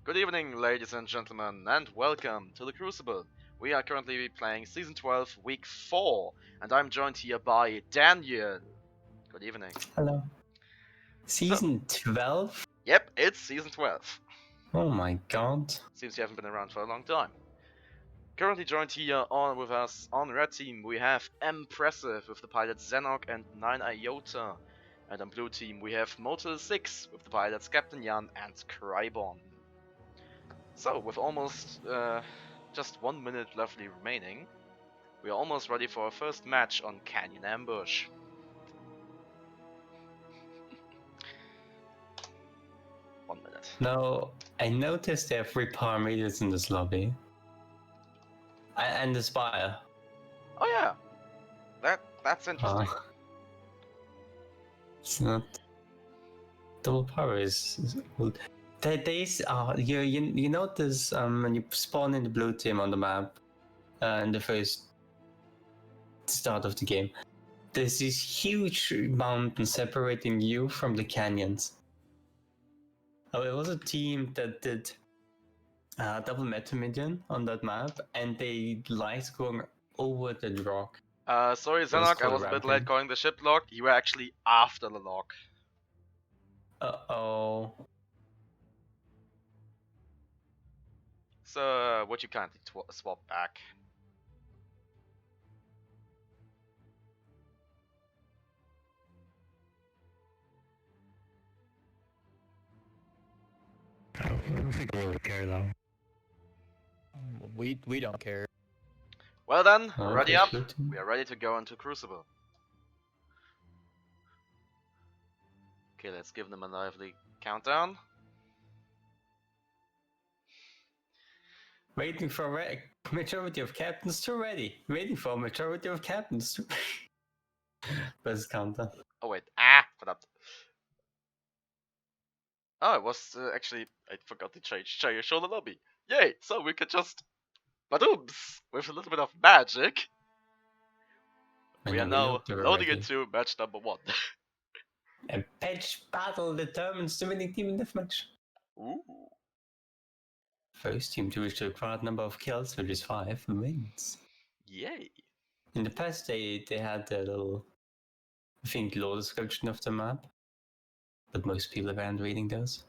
Good evening, ladies and gentlemen, and welcome to the Crucible. We are currently playing Season 12, Week 4, and I'm joined here by Daniel. Good evening. Hello. Season 12? Yep, it's Season 12. Oh my god. Seems you haven't been around for a long time. Currently joined here with us on Red Team, we have Impressive with the pilots Zenok and 9 Iota. And on Blue Team, we have Motel 6 with the pilots Captain Jan and Crybon. So, with almost just 1 minute left remaining, we are almost ready for our first match on Canyon Ambush. One minute. Now, I noticed there are 3 parameters in this lobby. And the spire. Oh yeah, that's interesting. It's not... Double power is good. These are... You notice when you spawn in the blue team on the map, in the first start of the game, there's this huge mountain separating you from the canyons. Oh, it was a team that did double Metamedian on that map, and they liked going over the rock. Sorry Zenok, I was a bit late calling the ship lock. You were actually after the lock. Uh-oh. So, would you kindly swap back? I don't think we'll care though. We don't care. Well then, Oh, ready okay, up. good. We are ready to go into Crucible. Okay, let's give them a lively countdown. Waiting for a majority of captains to ready. Waiting for a majority of captains to... Best counter. Oh wait, verdammt. Oh, it was actually, I forgot to change show the lobby. Yay, so we could just, badooms, with a little bit of magic. We are now loading into match number 1. A patch battle determines the winning team in deathmatch. Ooh. First team to reach the required number of kills, which is 5, wins. Yay. In the past, they had a little, I think, low description of the map, but most people aren't reading those.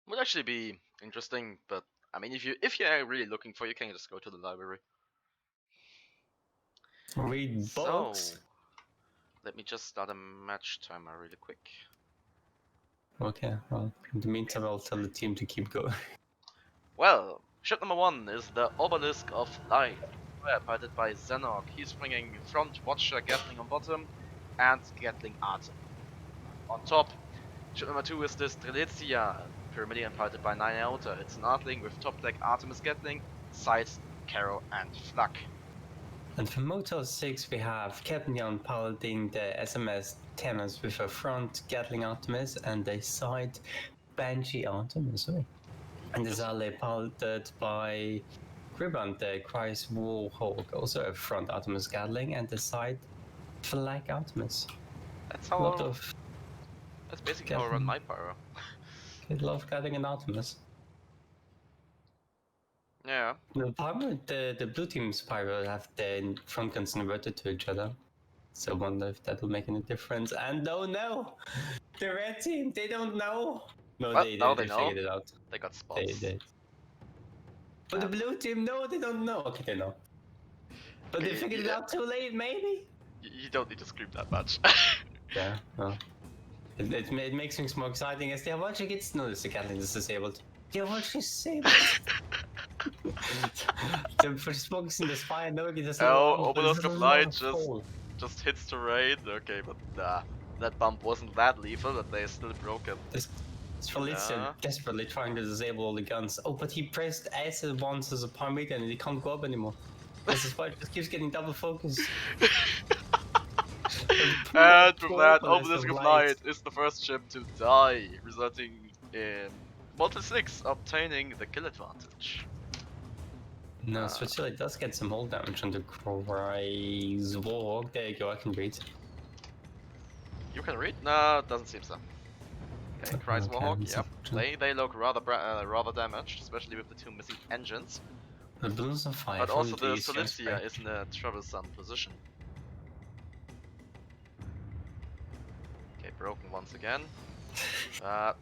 Would actually be interesting, but I mean, if you're really looking for, you can just go to the library. Read books. So, let me just start a match timer really quick. Okay, well, in the meantime, I'll tell the team to keep going. Well, ship number 1 is the Obelisk of Light, piloted by Zenok. He's bringing Front Watcher Gatling on bottom and Gatling Artem on top. Ship number 2 is the Strelitzia, Pyramidion, piloted by 9 Iota. It's an Artling with top deck Artemis Gatling, sides Caro and Flak. And for Motel 6, we have Captain Jan piloting the SMS Thanos with a front Gatling Artemis and a side Banshee Artemis. And the Zale piloted by Crybon, the Christ Warhawk, also a front Artemis Gatling and the side Flag Artemis. That's how. That's basically how I run my pyro. I love Gatling and Artemis. Yeah. The blue team's pyro have the front guns inverted to each other. So I wonder if that will make any difference. And oh no! The red team, they don't know! No, well, they know. figured it out. They got spots. They. But the blue team, no, they don't know. Okay, they know. But Okay, they figured it out too late, maybe? You don't need to scream that much. Yeah, well. It makes things more exciting as they are watching it. No, the Gatling is disabled. They are watching disabled. For focusing the spire, no, it doesn't. Oh, Obelisk of Light just hits terrain. Okay, but nah, that bump wasn't that lethal, but they still broke it. Strelitzia desperately trying to disable all the guns. Oh, but he pressed S once as a parameter and he can't go up anymore. This is why it just keeps getting double focus. And from that, Obelisk of Light is the first ship to die, resulting in Motel 6 obtaining the kill advantage. No, Strelitzia does get some hull damage on the Christ Warhawk. There you go, I can read. You can read? No, it doesn't seem so. Okay, Christ Warhawk, cannons, yep. unfortunately. They look rather damaged, especially with the 2 missing engines. The balloons on fire. But also the Only strength Solicia break. is in a troublesome position. Okay, broken once again.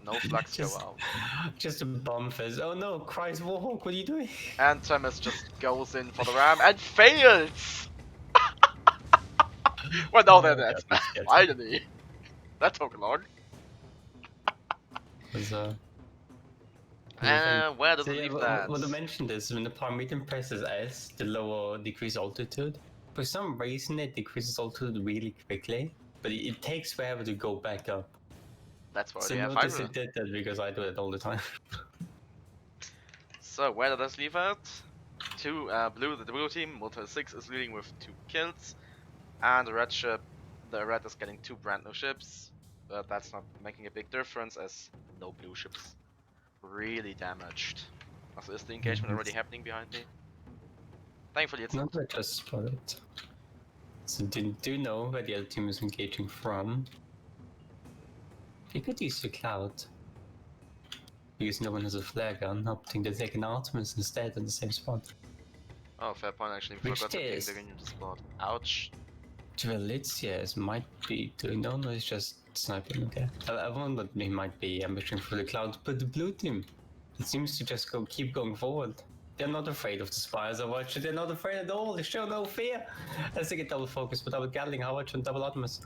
No flux go out. Just a bomb fizz. Oh no, Christ Warhawk, what are you doing? And Thomas just goes in for the ram and fails! Well, now they're dead. Finally! That took long. Where does it leave that? What I mentioned is when the Parmesan presses S, the lower decrease altitude. For some reason, it decreases altitude really quickly, but it takes forever to go back up. That's why So they have notice hydro. it did that because I do it all the time. So where does this leave that? The blue team, Motor 6 is leading with 2 kills, and the red is getting 2 brand new ships, but that's not making a big difference as no blue ships really damaged. Also, is the engagement already happening behind me? Thankfully it's not. Not just spotted. So do you know where the other team is engaging from? You could use the cloud. Because no one has a flare gun, opting to take an Artemis instead in the same spot. Oh, fair point, actually. Which Forgot to ping is- the Union spot. Ouch. Tvelitsias might be doing no, it's just sniping, okay. I wonder he might be ambushing for the cloud, but the blue team, it seems to just keep going forward. They're not afraid of the spires or what, they're not afraid at all, they show no fear. As they get double focus with double Gatling, Howard and double Optimus.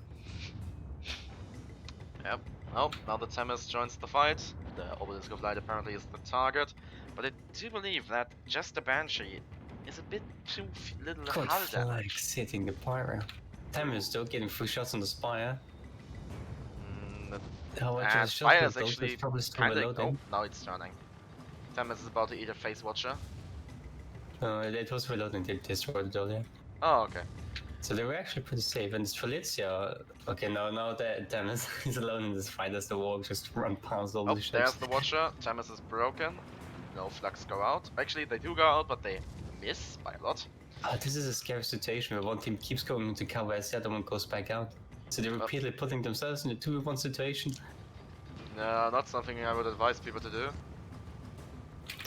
Yep. Well, now the Themis joins the fight. The Obelisk of Light apparently is the target, but I do believe that just the Banshee is a bit too little God, hull flags damage. hitting the pyro. Themis still getting 3 shots on the spire. Howard Spire is actually probably still kinda... below Oh, them. now it's turning. Themis is about to eat a Face Watcher. It was reloading, they destroyed it earlier. Oh, okay. So they were actually pretty safe, and Strelitzia, okay, now that Themis is alone in this fight as the war just run past all Oh, the ships. there's the Watcher. Themis is broken. No flux go out. Actually, they do go out, but they miss by a lot. This is a scary situation where one team keeps going into cover as the other one goes back out. So they're repeatedly putting themselves in a 2v1 situation. No, not something I would advise people to do.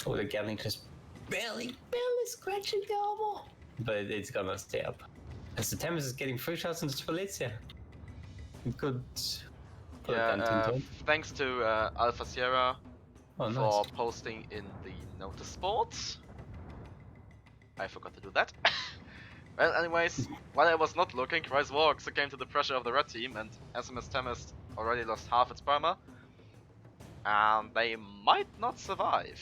Oh, the Gatling just barely scratching the armor. But it's gonna stay up. As the Themis is getting 3 shots on the Strelitzia. It could put a dent into it. Thanks to Alpha Sierra Oh, nice. for posting in the notice board. I forgot to do that. Well, anyways, while I was not looking, Christ Warhawk succumbed to the pressure of the red team, and SMS Themis already lost half its armor. And they might not survive.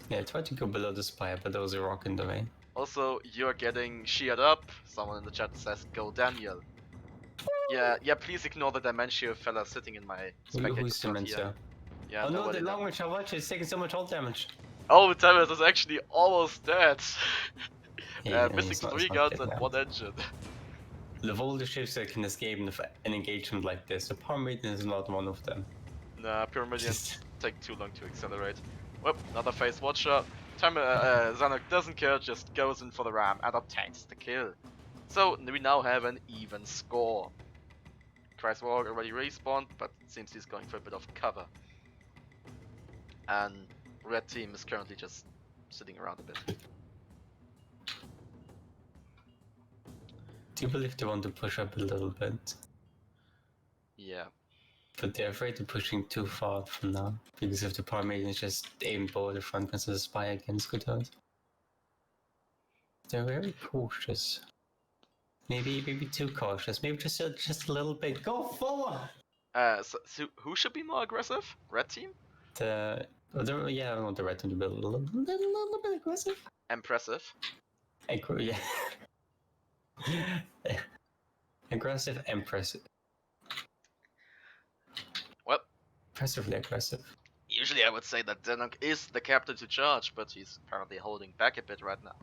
Yeah, try to go below the spire, but there was a rock in the way. Also, you're getting sheared up. Someone in the chat says, "Go Daniel." Yeah, please ignore the Dementia fella sitting in my spectator Who's slot Dementia? here. Yeah, Oh no, nobody the knows. long range watch is taking so much hull damage. Oh, Themis is actually almost dead. Missing he's not 3 guns dead and now. 1 engine. Of all the ships that can escape an engagement like this, the Parmesan is not one of them. Nah, Pyramidians take too long to accelerate. Whoop, another Face Watcher. Zanuck doesn't care, just goes in for the ram and obtains the kill. So we now have an even score. Christ Warhawk already respawned, but it seems he's going for a bit of cover. And red team is currently just sitting around a bit. Do you believe they want to push up a little bit? Yeah. But they're afraid of pushing too far from now. Because if the Parmesan just aim for the front against the spy against good odds. They're very cautious. Maybe too cautious. Maybe just a little bit. Go forward! So who should be more aggressive? Red team? Yeah, I want the red team to be a little bit aggressive. Impressive. Yeah. Aggressive, impressive. Well, Impressively aggressive. usually I would say that Zanuck is the captain to charge, but he's apparently holding back a bit right now.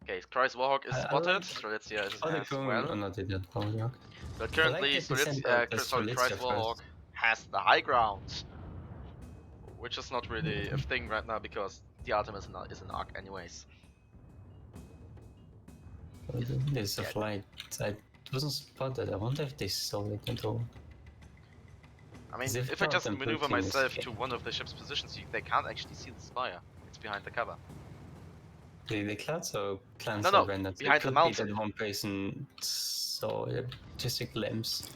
Okay, Christ Warhawk is spotted. Strelitzia is as well. Oh no, they didn't. Oh, yeah. But currently, that they sent out the Christ Strelitzia Warhawk has the high ground. Which is not really a thing right now because the Artemis is an arc anyways. There's a flight. I wasn't spotted. I wonder if they saw it at all. I mean, If if I not, just then blue maneuver team is myself scared. to one of the ship's positions, they can't actually see the spire. It's behind the cover. The clouds or plants No, are rendered. behind It the could mountain. be that one person saw it, just a glimpse.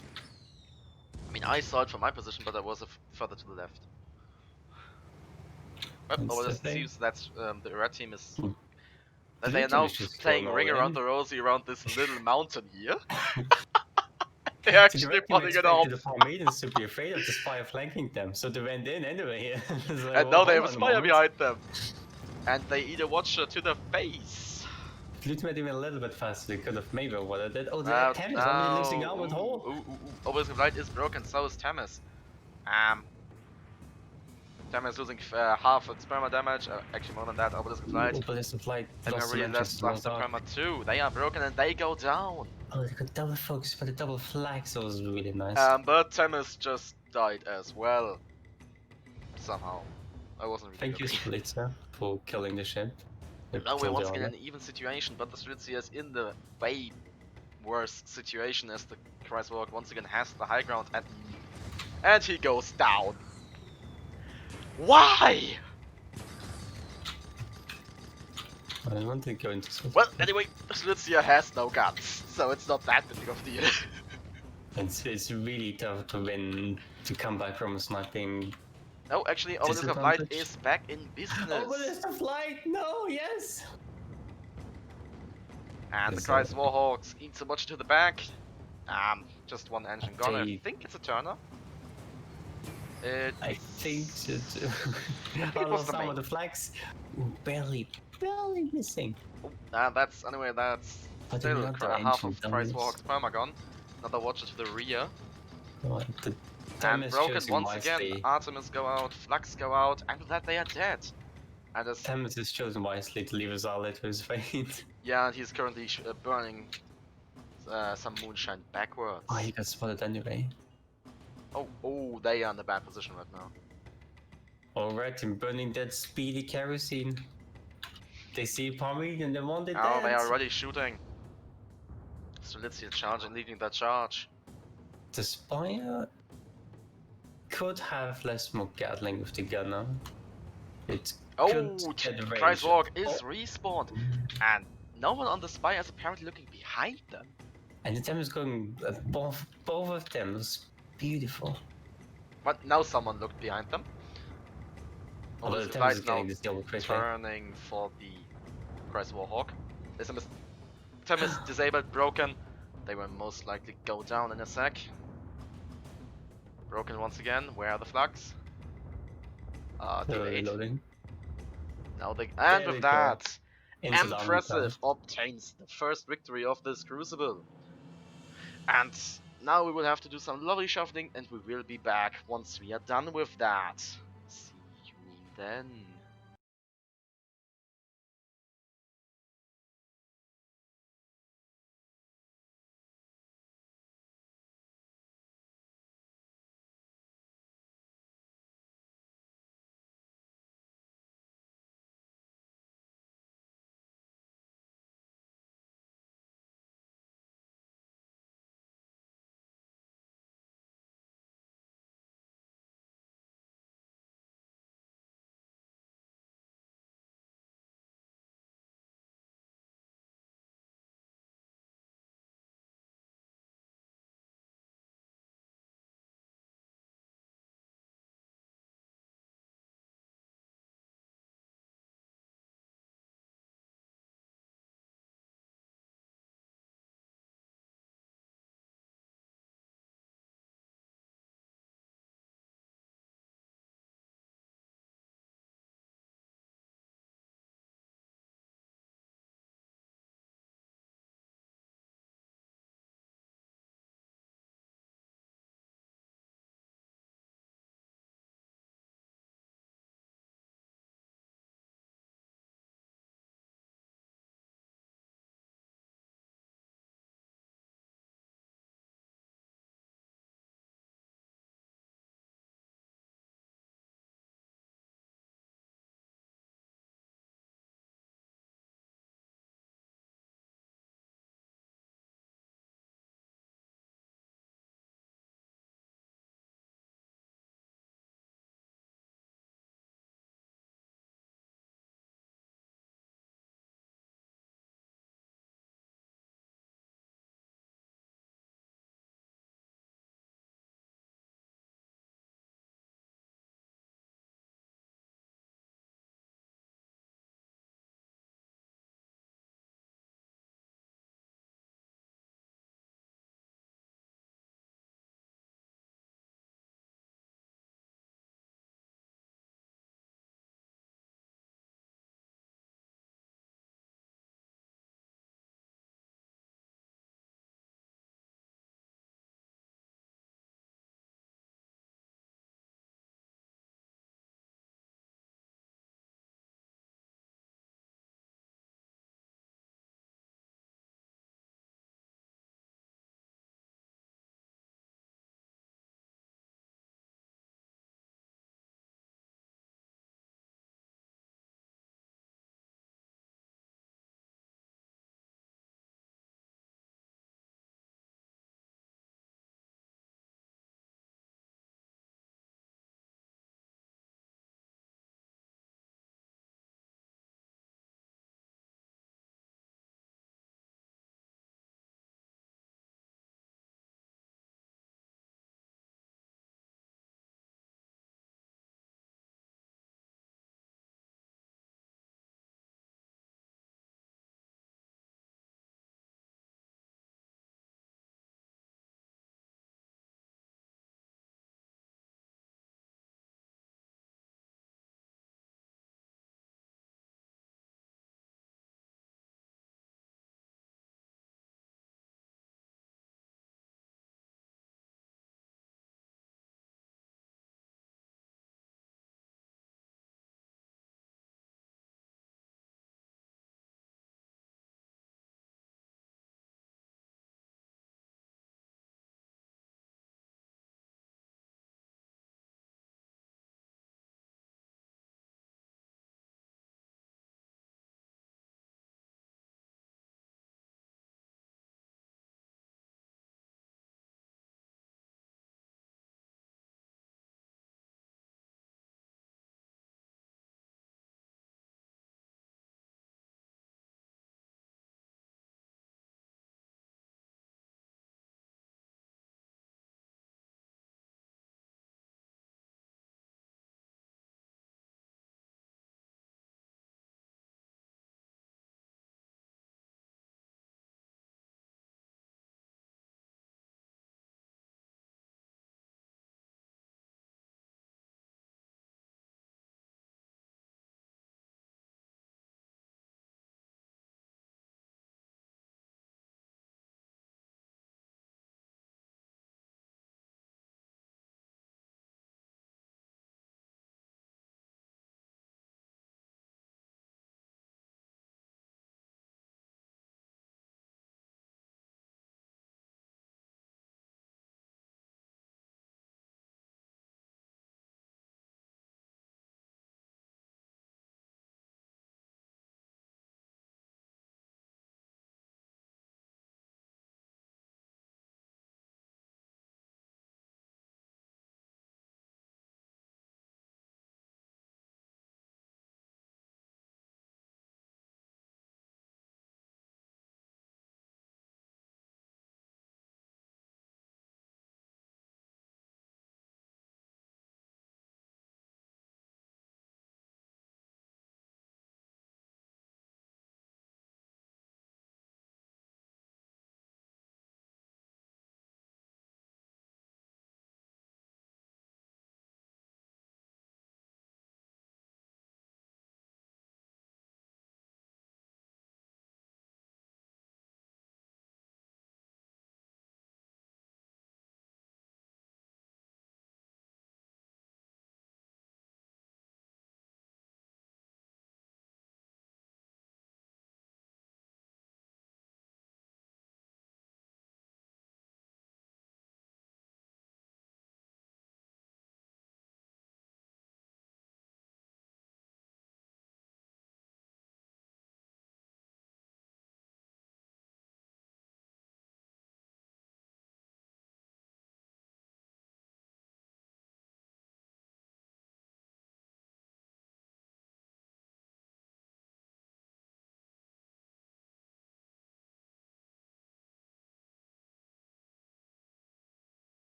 I mean, I saw it from my position, but I was further to the left. Well, That's the it thing. seems that the red team is... Hmm. That they Blue are team now is just playing going all ring around in. the rosy around this little mountain here. They're So the actually red team putting it off. expected the farm maidens to be afraid of the spire flanking them, so they went in anyway. It's like, And well, now they hold have a on a spire moment. behind them. And they eat a watcher to the face. Blue team went even a little bit faster. They could have maybe avoided it. Oh, the Now, Tam is only losing out with ooh, Hole. ooh. Obelisk of Light is broken, so is Tamis. Tamis losing half its perma damage, actually more than that. Obelisk of Light Obelisk of Light having a lost really dimensions lost the perma too. They are broken and they go down. Oh, they got double focus for the double flags. That was really nice. But Tamis just died as well. Somehow. I wasn't really Thank you, looking. Splitzer, for killing the ship. Now we're Killed once the again in armor. an even situation, but the Stritzi is in the way worse situation as the Kreiswalk once again has the high ground and he goes down. Why? I don't want to go into so Well, anyway, Schlitzia has no guns, so it's not that big of a deal. It's really tough to win, to come back from a sniping. No, actually, Obelisk of Light Disadvantage? is back in business. Obelisk of Light! No, yes! And the Is Kreis Warhawks eat so much to the back. Just one engine gone. I They- think it's a turner. I think that it I was lost the some main. of the flags. Barely missing. That's anyway. That's But still another half engine of Kreis damage. Warhawks perma gone. Another watcher to the rear. Oh, the And time is broken choosing once again. wisely. Artemis go out, Flux go out, and with that they are dead. And as Tamis has chosen wisely to leave us all to his fate. yeah, and he's currently burning some moonshine backwards. Oh, he got spotted anyway. Oh, they are in a bad position right now. Alright, I'm burning that speedy kerosene. They see Pommy and they want it Oh, dead. they are already shooting. Strelitzia charging, leading that charge. The Spire could have less smoke Gatling with the gunner. It Oh, could get range. Kreiswalk is Oh. respawned. And no one on the spire is apparently looking behind them. And the time is going both of them. It's beautiful. But now someone looked behind them. Although Obelisk the of time is Light now getting this double quickly. turning for the Kreis Warhawk. There's a Tim is disabled, broken. They will most likely go down in a sec. Broken once again. Where are the flags? Delayed. Reloading. Now they There with we that, Into the army Impressive obtains the first victory of this Crucible. And now we will have to do some lovely shuffling, and we will be back once we are done with that. See you then.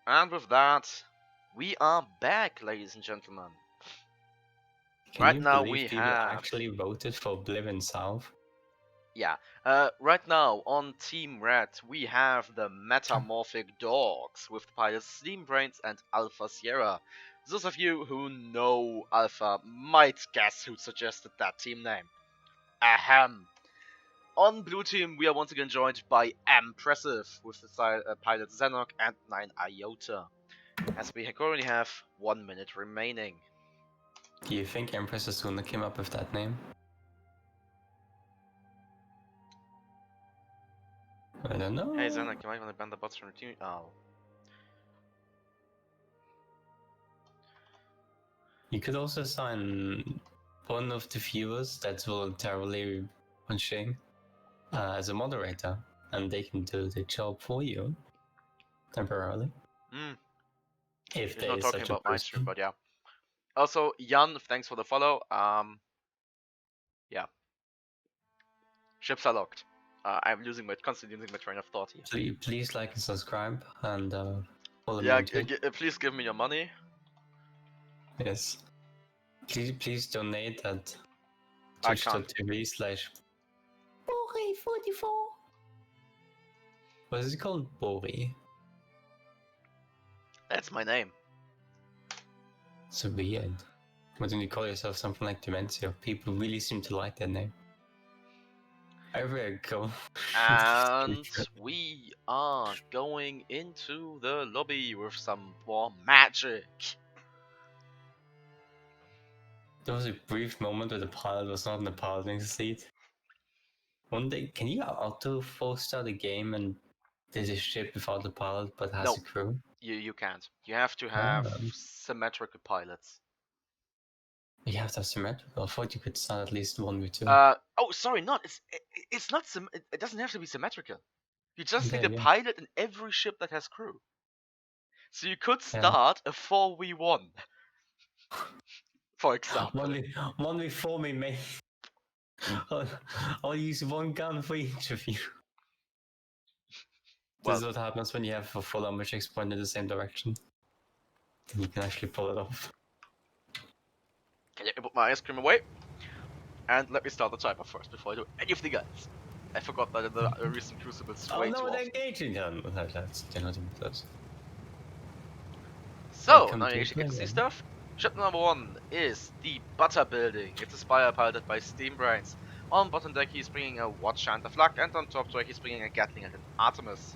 And with that, we are back, ladies and gentlemen. Can Right you now believe we people have... actually voted for Oblivion South? Yeah, right now on Team Red we have the Metamorphic Dogs with the pilots Steam Brains and Alpha Sierra. Those of you who know Alpha might guess who suggested that team name. Ahem. On Blue Team we are once again joined by Impressive with the pilot Zenok and 9 Iota. As we currently have 1 minute remaining. Do you think Empress Asuna came up with that name? I don't know. Hey Zenok, you might want to ban the bots from the team. Oh. You could also assign one of the viewers that's voluntarily punching as a moderator, and they can do the job for you temporarily. If He's there not is talking such a about my stream, person. but yeah. Also, Jan, thanks for the follow. Yeah. Ships are locked. I'm constantly losing my train of thought here. Please like and subscribe and follow me Yeah, on Twitch. please give me your money. Yes. Please donate at I can't. twitch.tv/Bori44. What is it called? Bori. That's my name. So weird. Why don't you call yourself something like Dementia? People really seem to like that name. I will go. And we are going into the lobby with some more magic. There was a brief moment where the pilot was not in the piloting seat. One day, can you auto force start a game and there's a ship without a pilot but has No. a crew? You can't. You have to have symmetrical pilots. You have to have symmetrical. I thought you could start at least 1v2. Oh, sorry, not. It's not. It doesn't have to be symmetrical. You just need a Yeah. pilot in every ship that has crew. So you could start a 4v1, for example. 1v4 me, mate. I'll use one gun for each of you. This is what happens when you have a full armor checks pointed in the same direction. Then you can actually pull it off. Let me put my ice cream away. And let me start the timer first before I do anything else. I forgot that in the recent Crucible way too they're often. engaging. They're not even close. So, now you actually get to see stuff. Ship number 1 is the Butter Building. It's a spire piloted by Steam Brains. On bottom deck he's bringing a Watch and a Flak, and on top deck he's bringing a Gatling and an Artemis.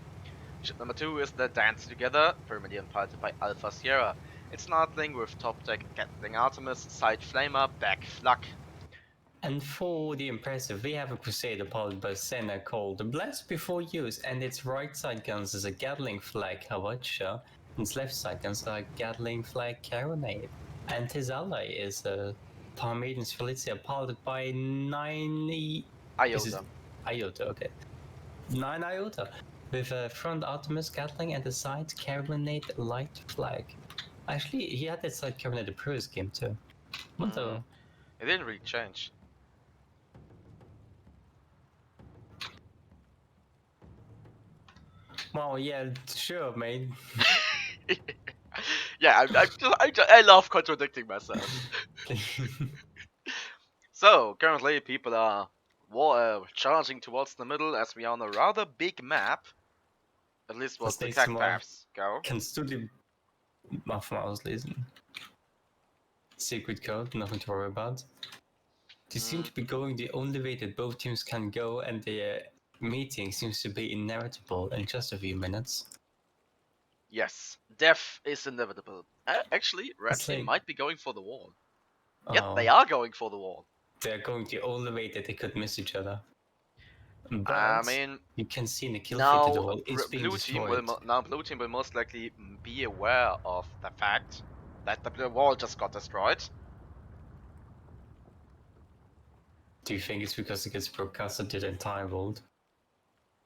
Ship number 2 is the Dance Together, Pyramidion piloted by Alpha Sierra. It's an Artling with top deck Gatling Artemis, side Flamer, back Flak. And for the Impressive, we have a Crusader piloted by Senna called Blessed Before Use, and its right side guns is a Gatling Flag Hawatcha, and its left side guns are Gatling Flag Caronade. And his ally is a Parmenides Felicia piloted by 9 Iota. Iota, okay. 9 Iota, with a front Artemis Gatling and a side Caronade Light Flag. Actually, he had that side Caronade the previous game too. What the? It didn't really change. Wow, yeah, sure, mate. Yeah, I love contradicting myself. So, currently people are charging towards the middle as we are on a rather big map. At least what the attack paths go. Kannst du die Waffen auslesen? Secret code, nothing to worry about. They seem to be going the only way that both teams can go, and the meeting seems to be inevitable in just a few minutes. Yes, death is inevitable. Actually, Red Team might be going for the wall. Yep, they are going for the wall. They're going the only way that they could miss each other. But I mean, you can see in the kill feed to the wall is being destroyed. Blue Team will most likely be aware of the fact that the wall just got destroyed. Do you think it's because it gets broadcasted to the entire world?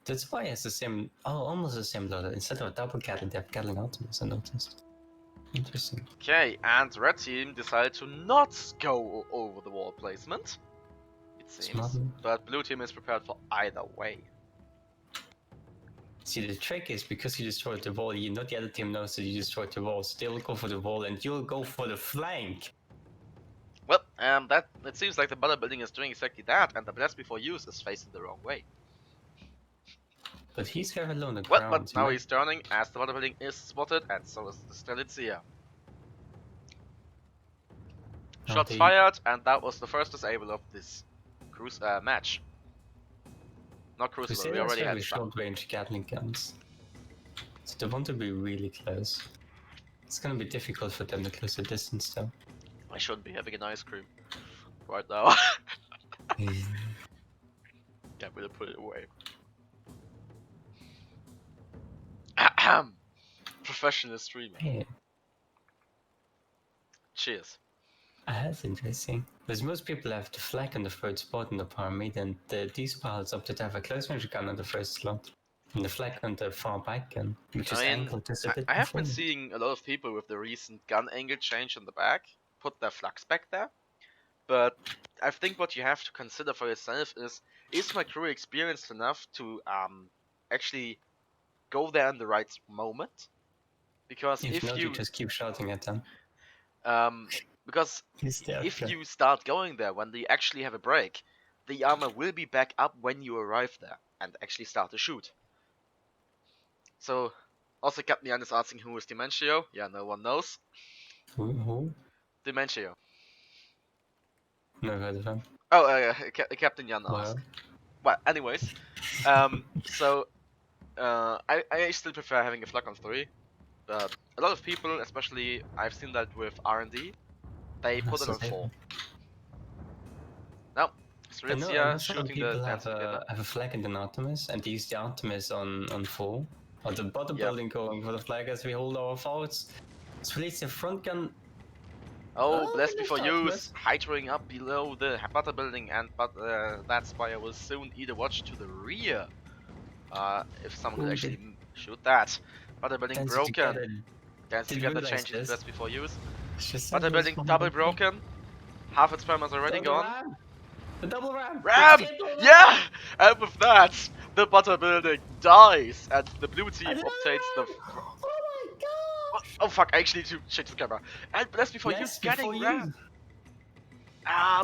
That's why it has the same, almost the same loader. Instead of a double Gatling, they have Gatling Optimus, I noticed. Interesting. Okay, and Red Team decided to not go over the wall placement, it seems. But Blue Team is prepared for either way. See, the trick is because you destroyed the wall, not the other team knows that you destroyed the wall, so they'll go for the wall and you'll go for the flank. Well, that it seems like the butter building is doing exactly that, and the Blast Before Use is facing the wrong way. But he's here alone on the Well, ground. but now he's turning as the butter building is spotted, and so is the Strelitzia. Shots fired, and that was the first disable of this match. Not Crucible, we already had some. short-range Gatling guns. So they want to be really close. It's gonna be difficult for them to close the distance though. I shouldn't be having an ice cream right now. Yeah, we'll put it away. Professional streamer. Yeah. Cheers. That's interesting. Because most people have the flag on the third spot in the pyramid, and these piles opted to have a close range gun on the first slot. And the flag on the far back gun, which is angled just a bit. I have been seeing a lot of people with the recent gun angle change in the back put their flags back there. But I think what you have to consider for yourself is my crew experienced enough to actually go there in the right moment? Because if you just keep shouting at them. Because if you start going there when they actually have a break, the armor will be back up when you arrive there and actually start to shoot. So, also Captain Jan is asking who is Dimentio. Yeah, no one knows. Who? Dimentio. Never heard of him. Oh, Captain Jan asked. Well, anyways, so I still prefer having a flag on 3, but a lot of people, especially I've seen that with R&D, they put it on 4. Now, Strelitzia shooting the dance together. Have a flag in the Artemis, and they use the Artemis on 4. Or the bottom building going for the flag as we hold our forts. Strelitzia front gun. Oh, Blast Before Use, hydroing up below the butter building, and that spire will soon eat a watch to the rear. If someone could actually shoot that. Butter building broken. Dance together changes Blast Before Use. Butter building double broken. Half its prime is already gone. The double ram! Ram! Yeah! And with that, the butter building dies, and the blue team obtains the. Oh fuck, I actually need to change the camera. And Blast Before Use getting rammed.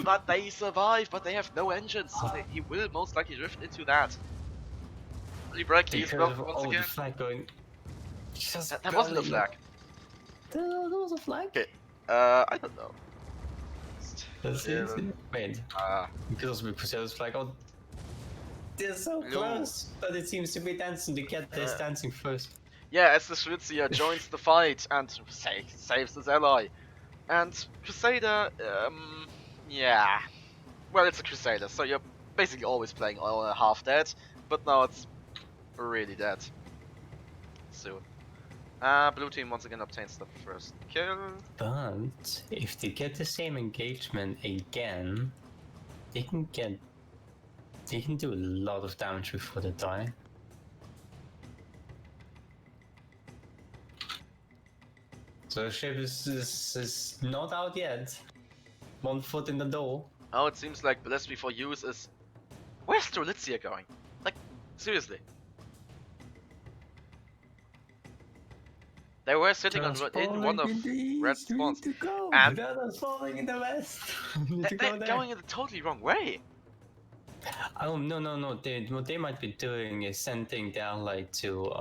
But they survive, but they have no engines, so he will most likely drift into that. Really break, he's broken once again. The flag going. That wasn't a flag. There was a flag? Okay, I don't know. Wait. Because we put this flag on. They're so close, but it seems to be dancing to get this dancing first. Yeah, as the Strelitzia joins the fight and saves his ally. And Crusader, yeah. Well, it's a Crusader, so you're basically always playing half dead, but now it's really dead. Soon. Blue team once again obtains the first kill. But if they get the same engagement again, they can do a lot of damage before they die. So the ship is not out yet. 1 foot in the door. Oh, it seems like Blast Before Use is. Where's Strelitzia going? Like, seriously. They were sitting in one of red spawns. And they're falling in the west. They're going in the totally wrong way. Oh no. What they might be doing is sending their ally to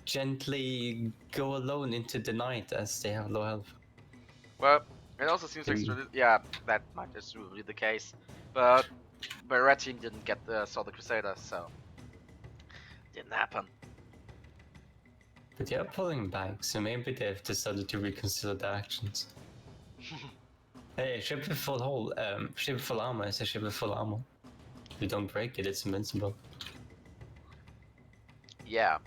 gently go alone into the night as they have low health. Well, it also seems like yeah, that might just be the case. But red team didn't get saw the Crusader, so didn't happen. But they are pulling back, so maybe they've decided to reconsider their actions. Hey, ship with full hull, ship with full armor. I say ship with full armor. If you don't break it, it's invincible. Yeah.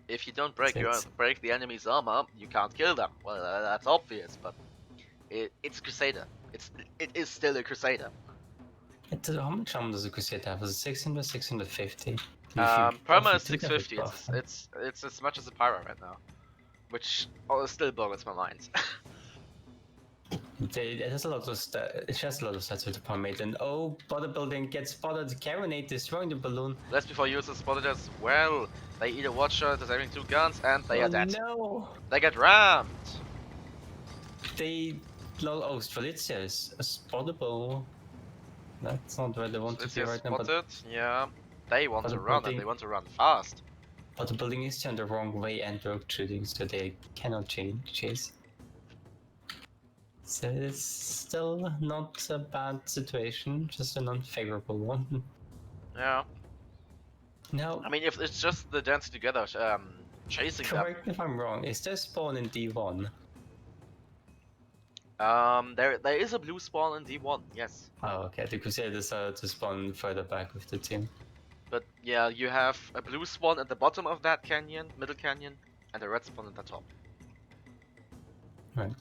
If you don't break the enemy's armor, you can't kill them. Well, that's obvious, but it's Crusader. It is still a Crusader. How much armor does a Crusader have? Is it 600, 650? Perma is 650. It's as much as a Pyro right now, which still boggles my mind. There's a lot of it has a lot of stats with the pomade, and oh, bodybuilding gets spotted. Caronate destroying the balloon. Blast Before Use is spotted as well. They eat a Watcher, disabling 2 guns, and they are dead. No! They get rammed. They oh, Strelitzia is spottable. That's not where they want to be right now. Spotted, yeah. They want to run, and they want to run fast. But the building is turned the wrong way and rogue shooting, so they cannot chase. So it's still not a bad situation, just an unfavorable one. Yeah. Now, I mean, if it's just the dance together, chasing them. correct me if I'm wrong. Is there spawn in D1? There is a blue spawn in D1, yes. Oh, okay. The Crusaders decided to spawn further back with the team. But yeah, you have a blue spawn at the bottom of that canyon, middle canyon, and a red spawn at the top. Right.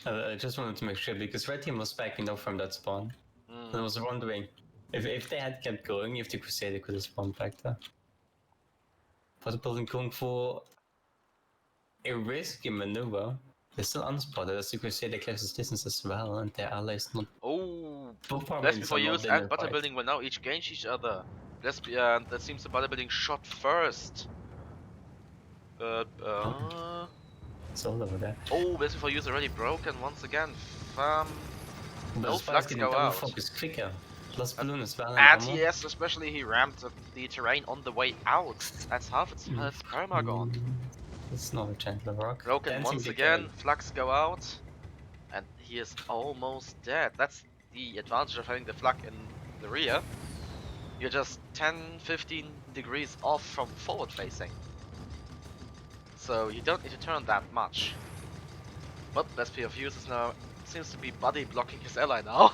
I just wanted to make sure because red team was backing off from that spawn. And I was wondering if they had kept going, if the Crusader could have spawned back there. But building going for a risky maneuver. They're still unspotted as the Crusader closest distance as well, and their allies not. Oh, Both Blast Before Use and Bodybuilding will now each engage each other. That seems the Bodybuilding shot first. But It's all over there. oh, Blast Before Use already broken once again. But No the flux go out. Focus quicker. Plus balloon as well. And yes, especially he rammed the terrain on the way out. That's half its perma gone. It's not a gentler rock. Broken Dancing once decay. again, flux go out, and he is almost dead. That's the advantage of having the flak in the rear. You're just 10-15 degrees off from forward facing. So you don't need to turn that much. But Blast Before Use is now seems to be body blocking his ally now.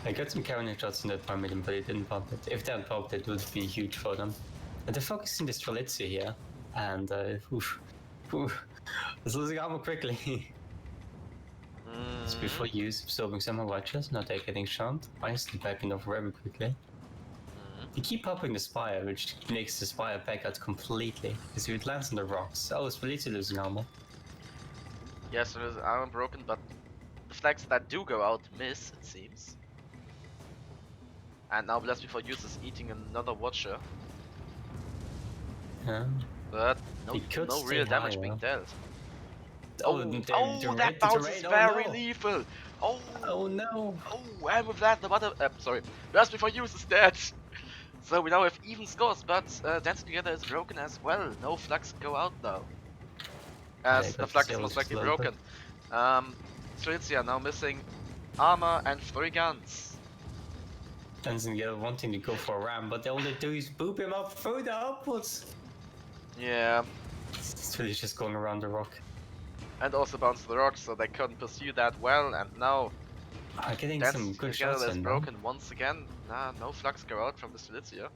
I got some Carronate shots in that pyramid, but it didn't pop it. If they had popped it, would be huge for them. But they're focusing the Strelitzia here, and it's losing armor quickly. Just before use, absorbing some watches, now they're getting shot. Nicely backing off very quickly. They keep popping the Spire, which makes the Spire back out completely, because if it lands on the rocks, oh, Strelitzia losing armor. Yes, there is armor broken, but the flags that do go out miss, it seems. And now Blast Before Use is eating another Watcher. Yeah. But no real damage being dealt. That bounce is very lethal! Oh no! Oh, and with that, the Blast Before Use is dead! So we now have even scores, but Dancing Together is broken as well. No flags go out though. As the flag is most likely broken. Strelitzia now missing armor and 3 guns. Dancing Together wanting to go for a ram, but all they do is boop him up further upwards. Yeah. It's really just going around the rock. And also bounce the rocks, so they couldn't pursue that well, and now getting some good shots is broken once again. No flags go out from the Strelitzia.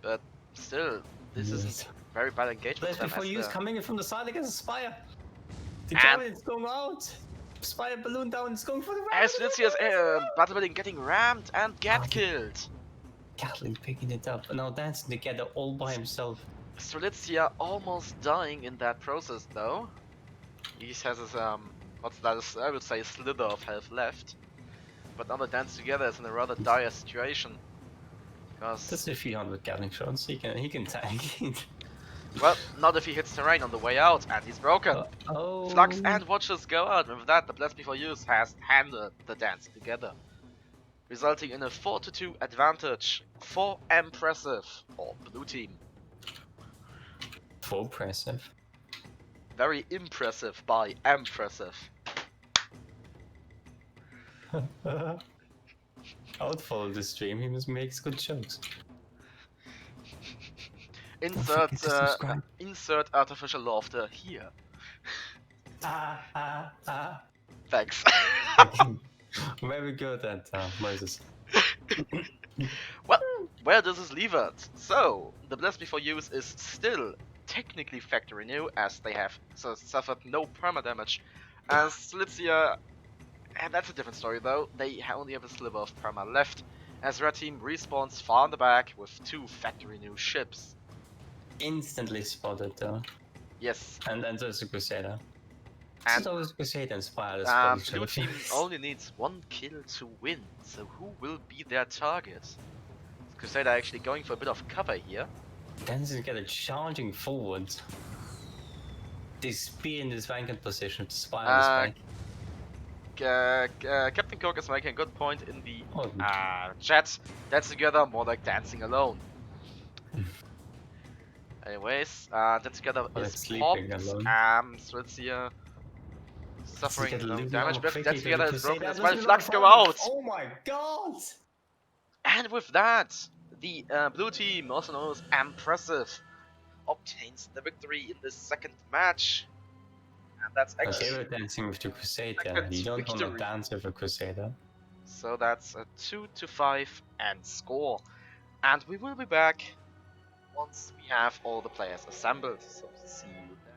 But still, this isn't very bad engagement. Blast Before Use coming in from the side against the Spire. The cannon is going out. Spire balloon down, it's going for the ram. Strelitzia's Bodybuilding getting rammed and get killed. Gatling picking it up, and now Dancing Together all by himself. Strelitzia almost dying in that process though. He has his what's that? I would say a slither of health left. But now the Dance Together is in a rather dire situation. Because that's a few hundred Gatling shots. He can tank it. Well, not if he hits terrain on the way out, and he's broken. Flux and Watchers go out. With that, the Blast Before Use has handled the Dance Together, resulting in a 4-2 advantage for Impressive for blue team. For impressive. Very impressive by Impressive. I would follow the stream. He must make good jokes. Insert artificial laughter here. Thanks. Very good at Moses. Well, where does this leave us? So, the Blast Before Use is still technically factory new, as they have suffered no perma damage. As Strelitzia, and that's a different story though, they only have a sliver of perma left, as Red Team respawns far in the back with 2 factory new ships. Instantly spotted though. Yes. And there's a Crusader. This And is always Crusader inspired as well. blue team only needs 1 kill to win, so who will be their target? Crusader actually going for a bit of cover here. Denson get a charging forward. They spear in this vacant position to spy this back. Captain Cook is making a good point in the Oh, chat. That's together more like dancing alone. Anyways, that together Well, is it's sleeping popped. alone. So let's see here. Let's Suffering get a no little damage, more but quickly that to the together is broken Crusader. as well. There's Flags another go problem. out! Oh my god! And with that, the blue team, also known as Impressive, obtains the victory in the second match. And that's Okay, actually we're dancing with the Crusader. second You don't want to victory. dance with a Crusader. So that's a 2-5 end score. And we will be back once we have all the players assembled. So see you then.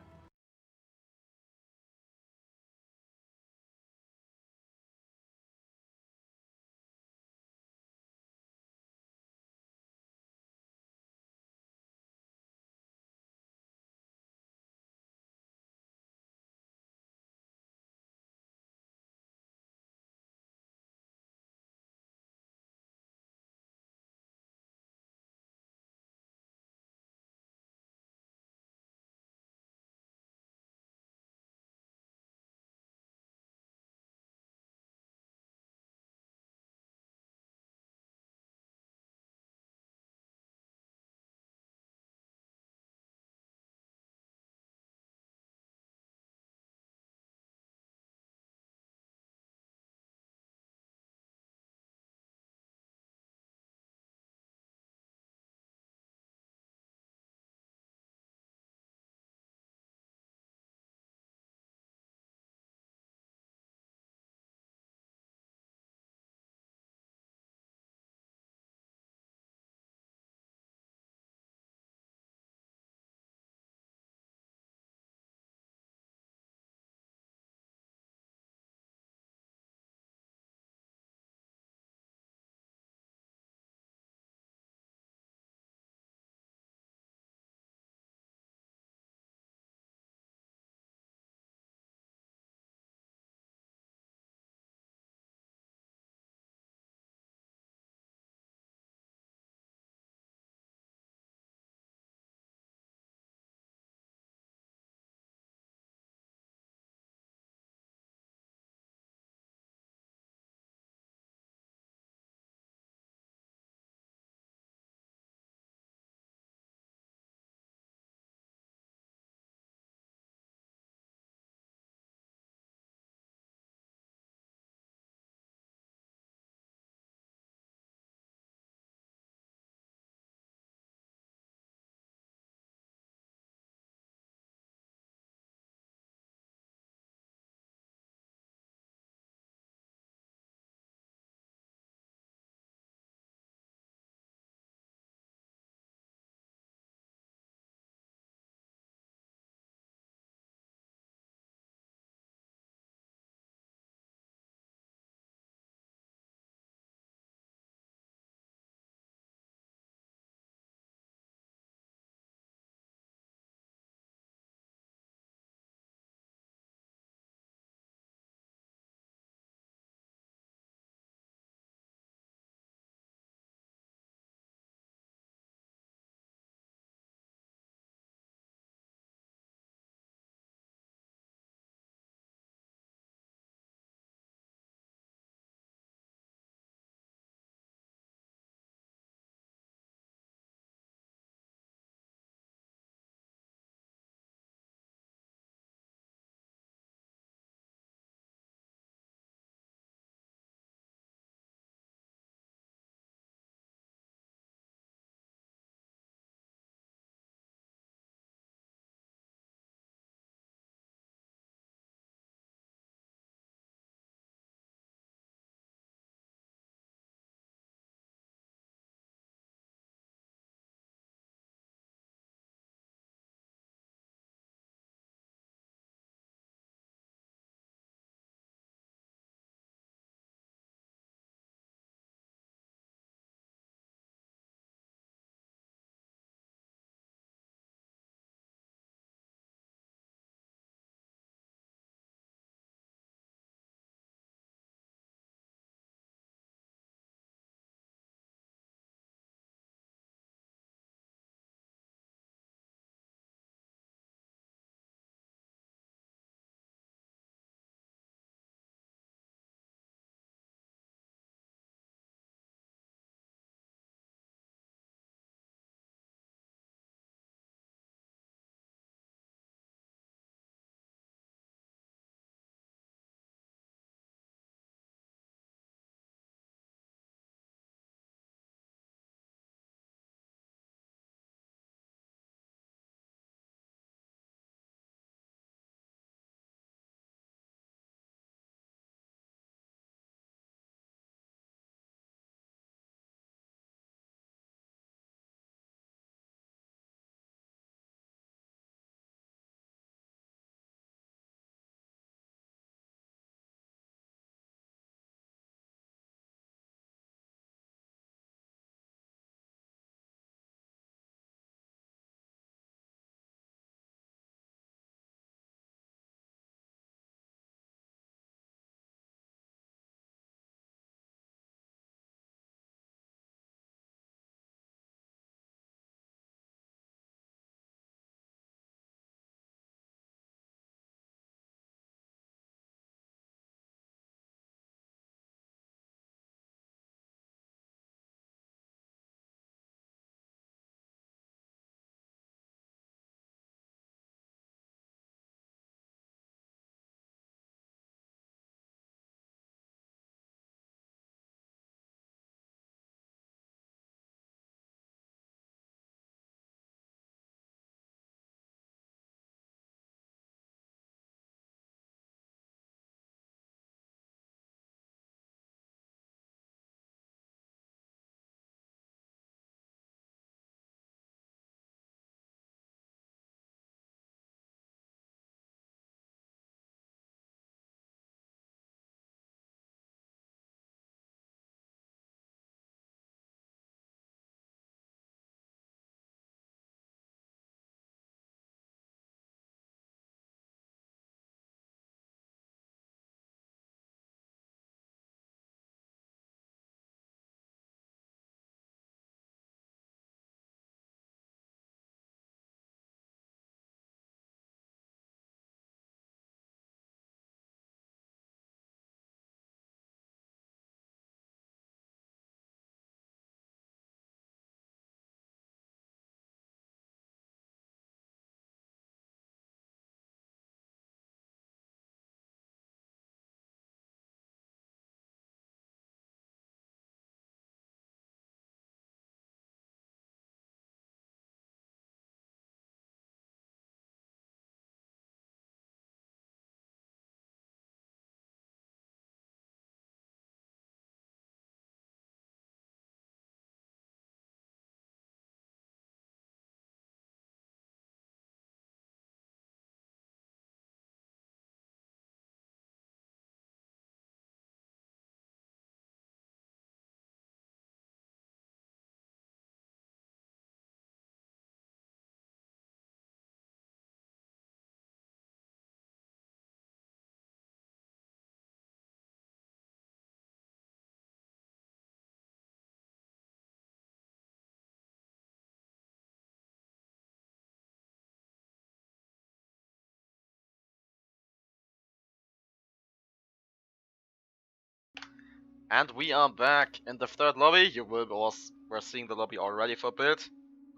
And we are back in the third lobby. You were seeing the lobby already for a bit,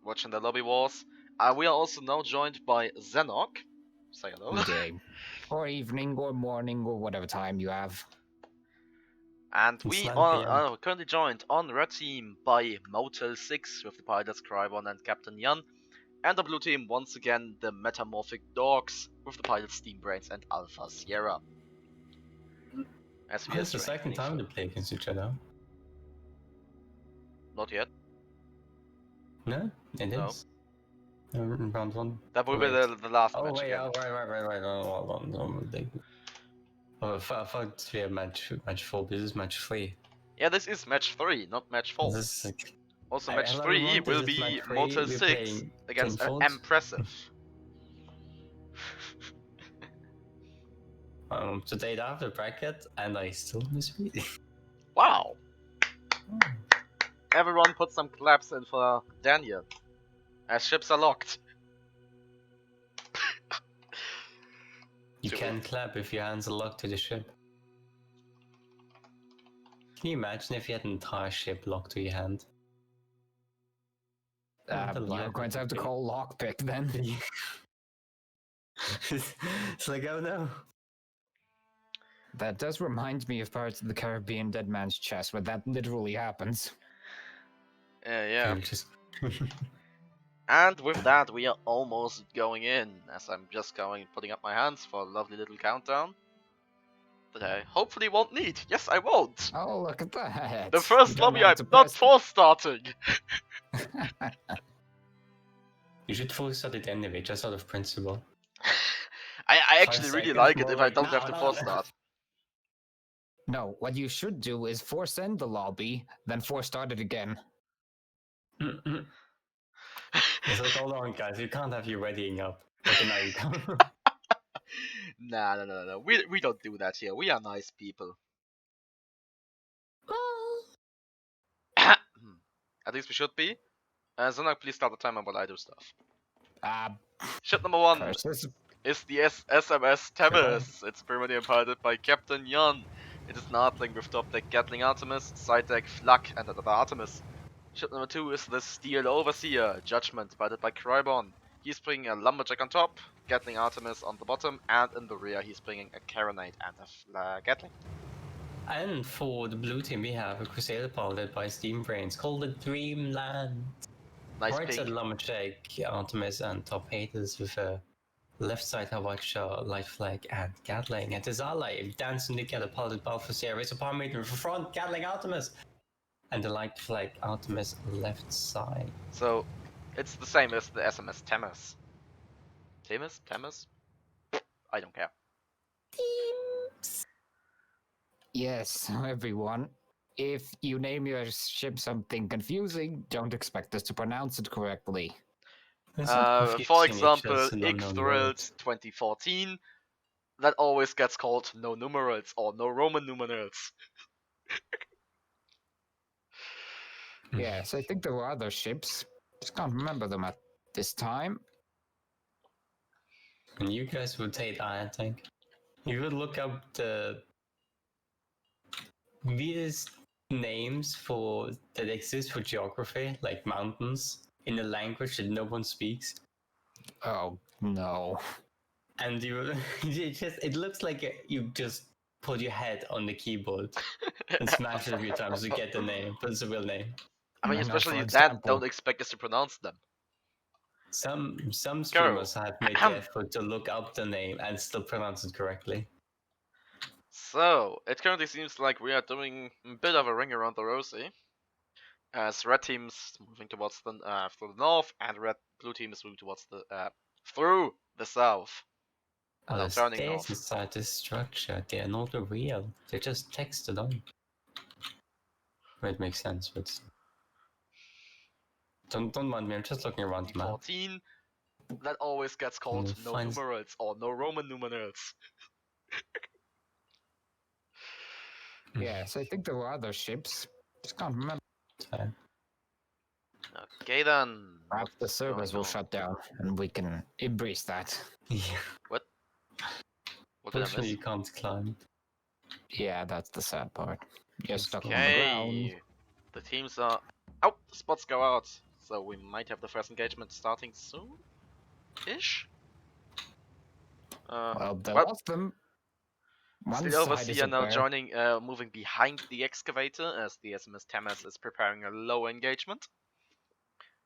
watching the lobby wars. We are also now joined by Zenok. Say hello. Good day, or evening, or morning, or whatever time you have. And It's we 9 are PM. currently joined on red team by Motel 6 with the pilots Crywcible and Captain Jan. And the blue team, once again, the Metamorphic Dogs with the pilots Steam Brains and Alpha Sierra. As we are It's the second time they play against each other. Not yet. No, it No. is. Round one. That will be Wait. the last Oh match wait, again. oh, right. Hold on. I thought we had match 4, this is match 3. Yeah, this is match 3, not match 4. This is Also, I- match hello 3 everyone, will this is be match 3. Motel We're 6 playing against Twin Forts. Impressive. Today I have the bracket and I still misread. Wow! Everyone put some claps in for Daniel. As ships are locked. You Sure. can't clap if your hands are locked to the ship. Can you imagine if you had an entire ship locked to your hand? You're going to have to call lockpick then. It's like, oh no. That does remind me of Pirates of the Caribbean Dead Man's Chest, where that literally happens. Yeah. You're just- And with that, we are almost going in. As I'm just putting up my hands for a lovely little countdown. That I hopefully won't need. Yes, I won't! Oh, look at that! The You first don't lobby have I'm to not press- force starting! You should force start it anyway, just out of principle. I 5 actually really seconds, like it more if I like, don't have no, to no, force no. start. No, what you should do is force end the lobby, then force start it again. It's like, hold on guys, you can't have you readying up. Okay, now you can. No. We don't do that here. We are nice people. At least we should be. Zonak, please start the timer while I do stuff. Ship number 1 Curses. is the SMS Thames. It's primarily piloted by Captain Jan. It is an Artling with top deck Gatling Artemis, side deck Flak, and another Artemis. Ship number 2 is the Steel Overseer, Judgment, piloted by Crybon. He's bringing a Lumberjack on top, Gatling Artemis on the bottom, and in the rear he's bringing a Carronite and a Gatling. And for the blue team, we have a Crusader piloted by Steam Brains called the Dreamland. Nice Right side pick. Lumberjack, Artemis, and top haters with a left side Hawaii, Light Flag, and Gatling. And his ally, dancing together, piloted by Alpha Sierra, is a power meter for front, Gatling Artemis. And the Light Flag Artemis left side. So, it's the same as the SMS Thames. Thames? I don't care. Yes, everyone. If you name your ship something confusing, don't expect us to pronounce it correctly. It's not For confusing, it's example, just an unknown word. X-Thrilled 2014, that always gets called no numerals or no Roman numerals. Yes, I think there were other ships. Just can't remember them at this time. And you guys would say that, I think. You would look up the weirdest names that exist for geography, like mountains, in a language that no one speaks. Oh, no. And it looks like you just put your head on the keyboard and smash it a few times to get the name, but it's a real name. I mean, I know, especially for that, example. don't expect us to pronounce them. Some streamers have made the effort to look up the name and still pronounce it correctly. So, it currently seems like we are doing a bit of a ring around the rosy. As red team's moving towards the through the north, and blue team is moving towards the through the south. Oh, Now the turning stairs north. inside this structure, they are not real. They're just texted on. Well, it makes sense, but don't mind me. I'm just looking around the map. 14. That always gets called no numerals or no Roman numerals. Yes, I think there were other ships. Just can't remember. Okay then. Perhaps the What's servers going will on? shut down, and we can embrace that. Yeah. What did I Fortunately, miss? you can't climb. Yeah, that's the sad part. You're stuck on the ground. Okay. The teams are... Oh, the spots go out. So we might have the first engagement starting soon-ish. Well, they well, lost them. One Still side is Overseer now aware. joining, moving behind the excavator as the SMS Tamas is preparing a low engagement.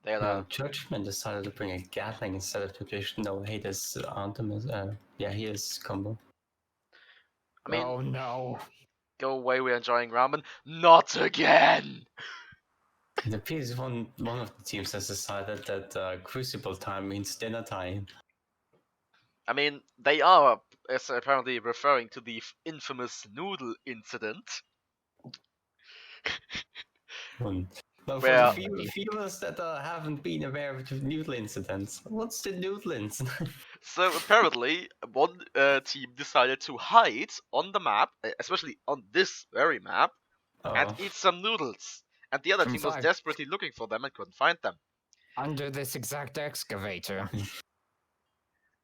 They are No, Judgment decided to bring a Gatling instead of tradition. No, hey, this Anthem is, yeah, he is combo. I mean, Oh no. go away, we're enjoying ramen. Not again! It appears one of the teams has decided that Crucible time means dinner time. I mean, they are apparently referring to the infamous noodle incident. Well, for Where- the viewers that haven't been aware of the noodle incidents, what's the noodle incident? So apparently, one team decided to hide on the map, especially on this very map, and eat some noodles. And the other In team was fact- desperately looking for them and couldn't find them. Under this exact excavator.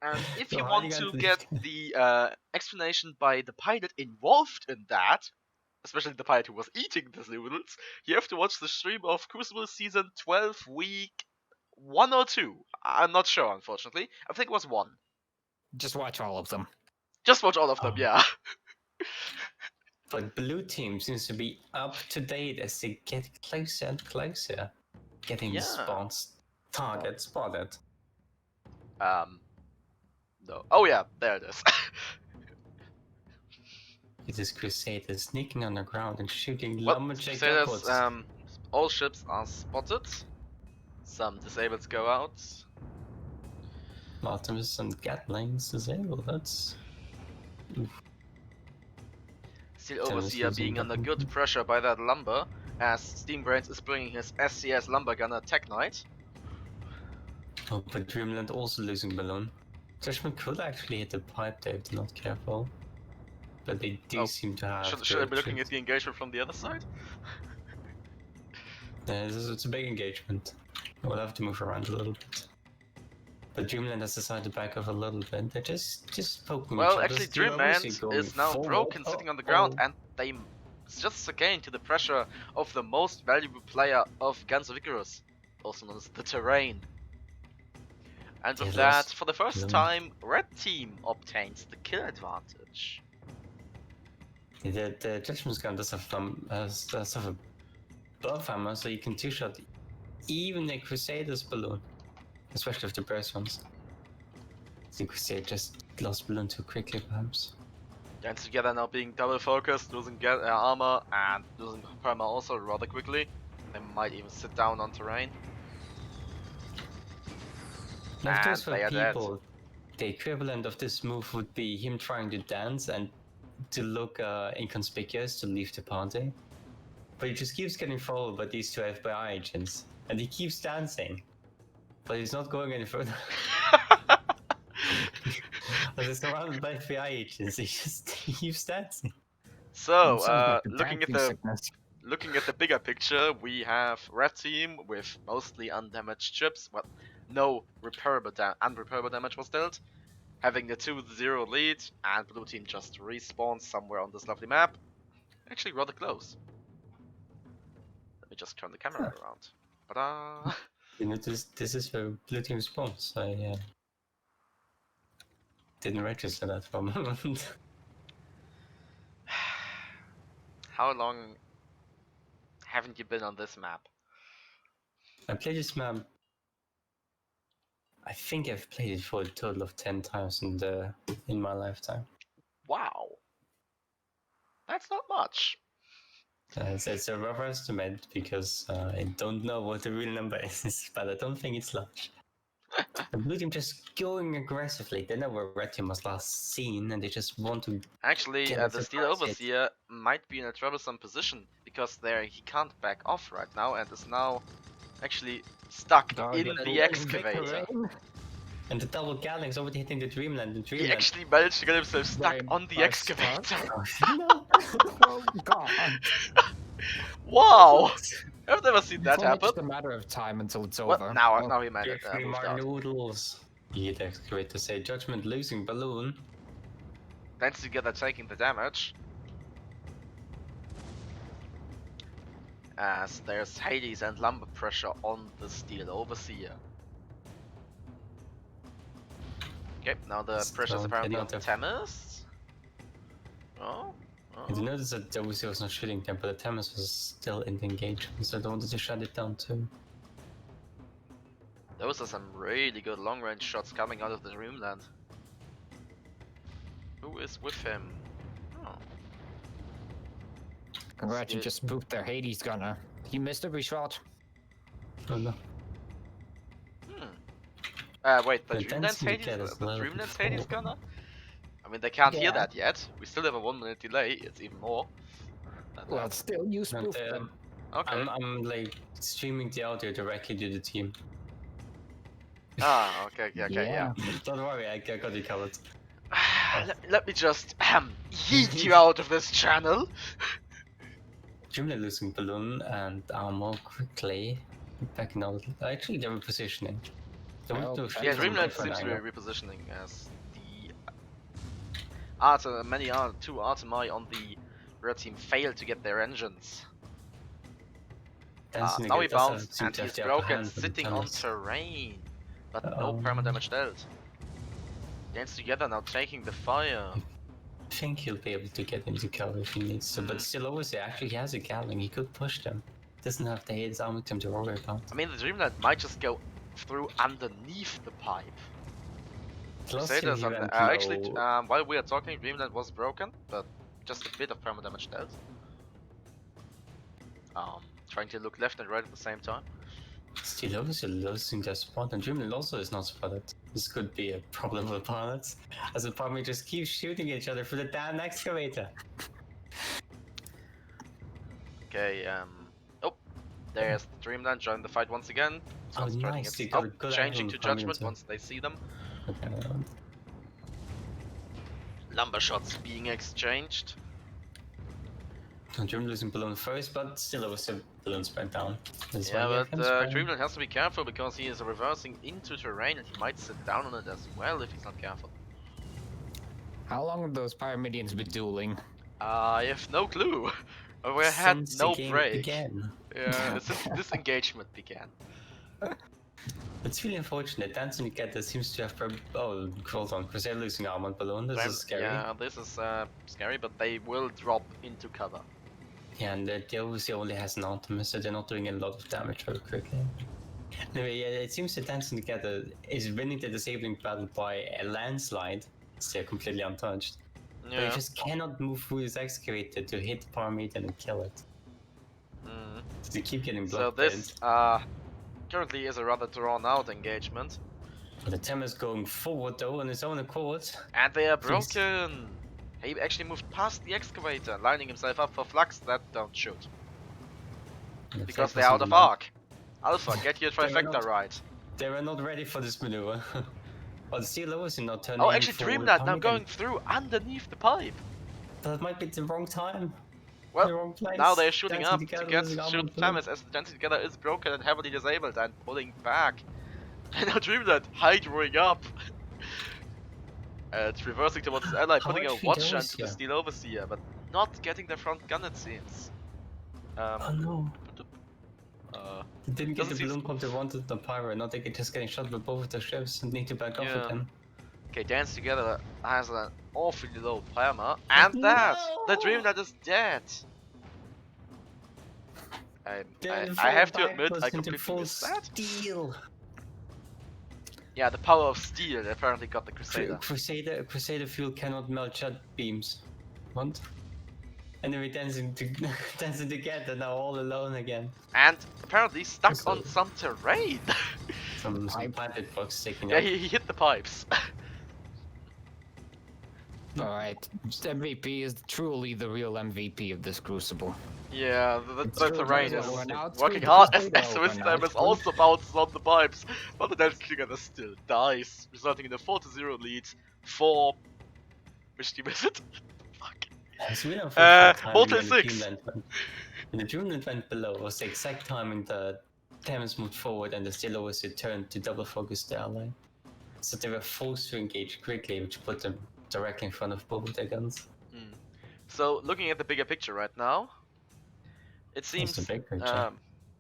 And if So you how want you to gonna- get the explanation by the pilot involved in that, especially the pilot who was eating the noodles, you have to watch the stream of Crucible Season 12 week 1 or 2. I'm not sure, unfortunately. I think it was 1. Just watch all of them. Just watch all of them, Oh. yeah. But blue team seems to be up to date as they get closer and closer, getting Yeah. target spotted. No. Oh yeah, there it is. It is Crusader sneaking on the ground and shooting Well, lumberjack Crusaders, upwards. all ships are spotted. Some disabled go out. Artemis and Gatlings disabled. That's Still Tell us Overseer who's being in under the- good pressure by that lumber, as Steambrains is bringing his SCS lumber gunner Tech Knight. oh, but Dreamland also losing balloon. Judgment could actually hit the pipe there if they're not careful. But they do Oh, seem to have. Should I be looking at the engagement from the other side? It's a big engagement. We'll have to move around a little bit. But Dreamland has decided to back off a little bit. They're just poking Well, each other. actually, Still Dreamland obviously going is now forward. broken, sitting on the ground, and they just succumb to the pressure of the most valuable player of Guns of Icarus, also known as the Terrain. And with Yeah, that, lost for the first balloon. time, Red Team obtains the kill advantage. The Judgment's gun does have a buff ammo, so you can two-shot even a Crusader's balloon, especially if the burst ones. The Crusader just lost balloon too quickly, perhaps. And together now being double focused, losing armor and losing perma also rather quickly. They might even sit down on Terrain. Now, if And those were they are dead. people, the equivalent of this move would be him trying to dance and to look inconspicuous to leave the party. But he just keeps getting followed by these two FBI agents, and he keeps dancing. But he's not going any further. But he's surrounded by FBI agents, he just keeps dancing. So, Sounds like the looking at dancing the sickness. bigger picture, we have Red Team with mostly undamaged ships. Well, no unrepairable damage was dealt, having the 2-0 lead, and Blue Team just respawns somewhere on this lovely map. Actually, rather close. Let me just turn the camera around. Ta-da! You know, this is where Blue Team spawns. I didn't register that for a moment. How long haven't you been on this map? I played this map. I think I've played it for a total of 10 times in my lifetime. Wow. That's not much. It's a rough estimate because I don't know what the real number is, but I don't think it's large. The Blue Team just going aggressively. They know where Red Team was last seen, and they just want to. Actually, Get a the Steel surprise hit. Overseer might be in a troublesome position because he can't back off right now and is now actually stuck Target in the moving excavator. terrain. And the double Gatling's already hitting the Dreamland. The He Dreamland. actually managed to get himself stuck Very on the fast excavator. No. Oh god. Wow! I've never seen that It's only happen. just a matter of time until it's Well, over. now Oh, he managed Give me moved my out. noodles. You hear the excavator say, Judgment losing balloon. Then together taking the damage. as there's Hades and lumber pressure on the Steel Overseer. Okay, now the pressure's Still apparently on cannot have- Thames. Oh, I did notice that the OC was not shooting them, but the Thames was still in the engagement, so I wanted to shut it down too. those are some really good long-range shots coming out of the Dreamland. Who is with him? Oh. Congrats, you Still- just spooked their Hades gunner. He missed every shot. Oh no. Wait, the The Dreamland's dancing Hades, cat is the low Dreamland's before. Hades gunner? I mean, they can't hear Yeah. that yet. We still have a 1-minute delay. It's even more. than Well, that. still, you And, spoofed them. Okay. I'm like streaming the audio directly to the team. Ah, okay, yeah, okay, yeah. Don't worry, I got you covered. Let me just yeet you out of this channel. Dreamland losing balloon and armor quickly. Back now. Actually, they were positioning. They Well, want to Yeah, shoot Dreamland from seems to different be angle. repositioning as the two Artemai on the red team failed to get their engines. Dancing Now he again does bounced seem and to have he's the upper broken, hand, but sitting on Thomas- terrain, but no Uh-oh. perma damage dealt. Dance together now taking the fire. I think he'll be able to get into cover if he needs to, but still always actually he has a Gatling, he could push them. Doesn't have the hits armor to him to worry about. I mean, the Dreamland might just go through underneath the pipe. Last time Crusaders he and went actually, low. while we are talking, Dreamland was broken, but just a bit of perma damage dealt. Trying to look left and right at the same time. Still obviously losing their spot, and Dreamland also is not spotted. This could be a problem for pilots, as the problem just keeps shooting each other for the damn excavator. Okay, oh, there's the Dreamland joining the fight once again. Oh, Concentrating nice, its- they got oh, a good changing angle to coming Judgment into- once they see them. Okay, Lumber shots being exchanged. Dreamland losing balloon first, but still obviously balloons went down. That's Yeah, why he but can spray. Dreamland has to be careful because he is reversing into terrain and he might sit down on it as well if he's not careful. How long have those Pyramidians been dueling? I have no clue. We had Since no the game break. began. Yeah, since this engagement began. It's really unfortunate. Dancing together seems to have. Oh, hold on. Crusader losing armor and balloon. This is scary. Yeah, this is scary, but they will drop into cover. Yeah, and the OVC only has an Optimus, so they're not doing a lot of damage very quickly. Anyway, yeah, it seems that Dancing Together is winning the disabling battle by a landslide. They're completely untouched. But Yeah. they just cannot move through this excavator to hit the Paramedian and kill it. Mm. So they keep getting So blocked. this currently is a rather drawn out engagement. The Tem is going forward though on his own accord. And they are Please. broken! He actually moved past the excavator, lining himself up for flux that don't shoot. And the Because Flak they're out wasn't of enough. arc. Alpha, get your They were trifecta not- right. They were not ready for this maneuver. Well, the Steel is not turning. Oh, actually, for Dreamland now Paramedian. going through underneath the pipe. That might be the wrong time. Well, the wrong place. now they're shooting Dancing up to Together get losing armor shoot and balloon. Thomas as the dancing together is broken and heavily disabled and pulling back. And now Dreamland hydroing up. And reversing towards his ally, How putting a actually watcher goes into the here? Steel Overseer, but not getting the front gun it seems. Oh no. They didn't get the Doesn't seem balloon pump they wanted the pyro, now they're just getting shot by both of the ships and need to back off Yeah. again. Okay, Dance Together has an awfully low perma, and that! The No! Dreamland is dead! They're I have to full admit, backwards I into completely full missed that. steel. Yeah, the power of steel apparently got the Crusader. Crusader fuel cannot melt shot beams. What? Anyway, dancing together now all alone again. And apparently stuck So- on some terrain! Some Pipe. pipet box taking Yeah, out. he hit the pipes. Alright, MVP is truly the real MVP of this Crucible. Yeah, the True, terrain those is are now working two hard as Crusader Swiss now. Time is also bounces on the pipes, but the Dance Together still dies, resulting in a 4-0 lead for... Which team is it? Fuck. It's really unfortunate timing Mortal when the 6. Dreamland went. When the Dreamland went below, it was the exact timing the Thames moved forward and the Steel was returned to double focus the ally. So they were forced to engage quickly, which put them directly in front of both of their guns. So, looking at the bigger picture right now, It That's seems. a big picture.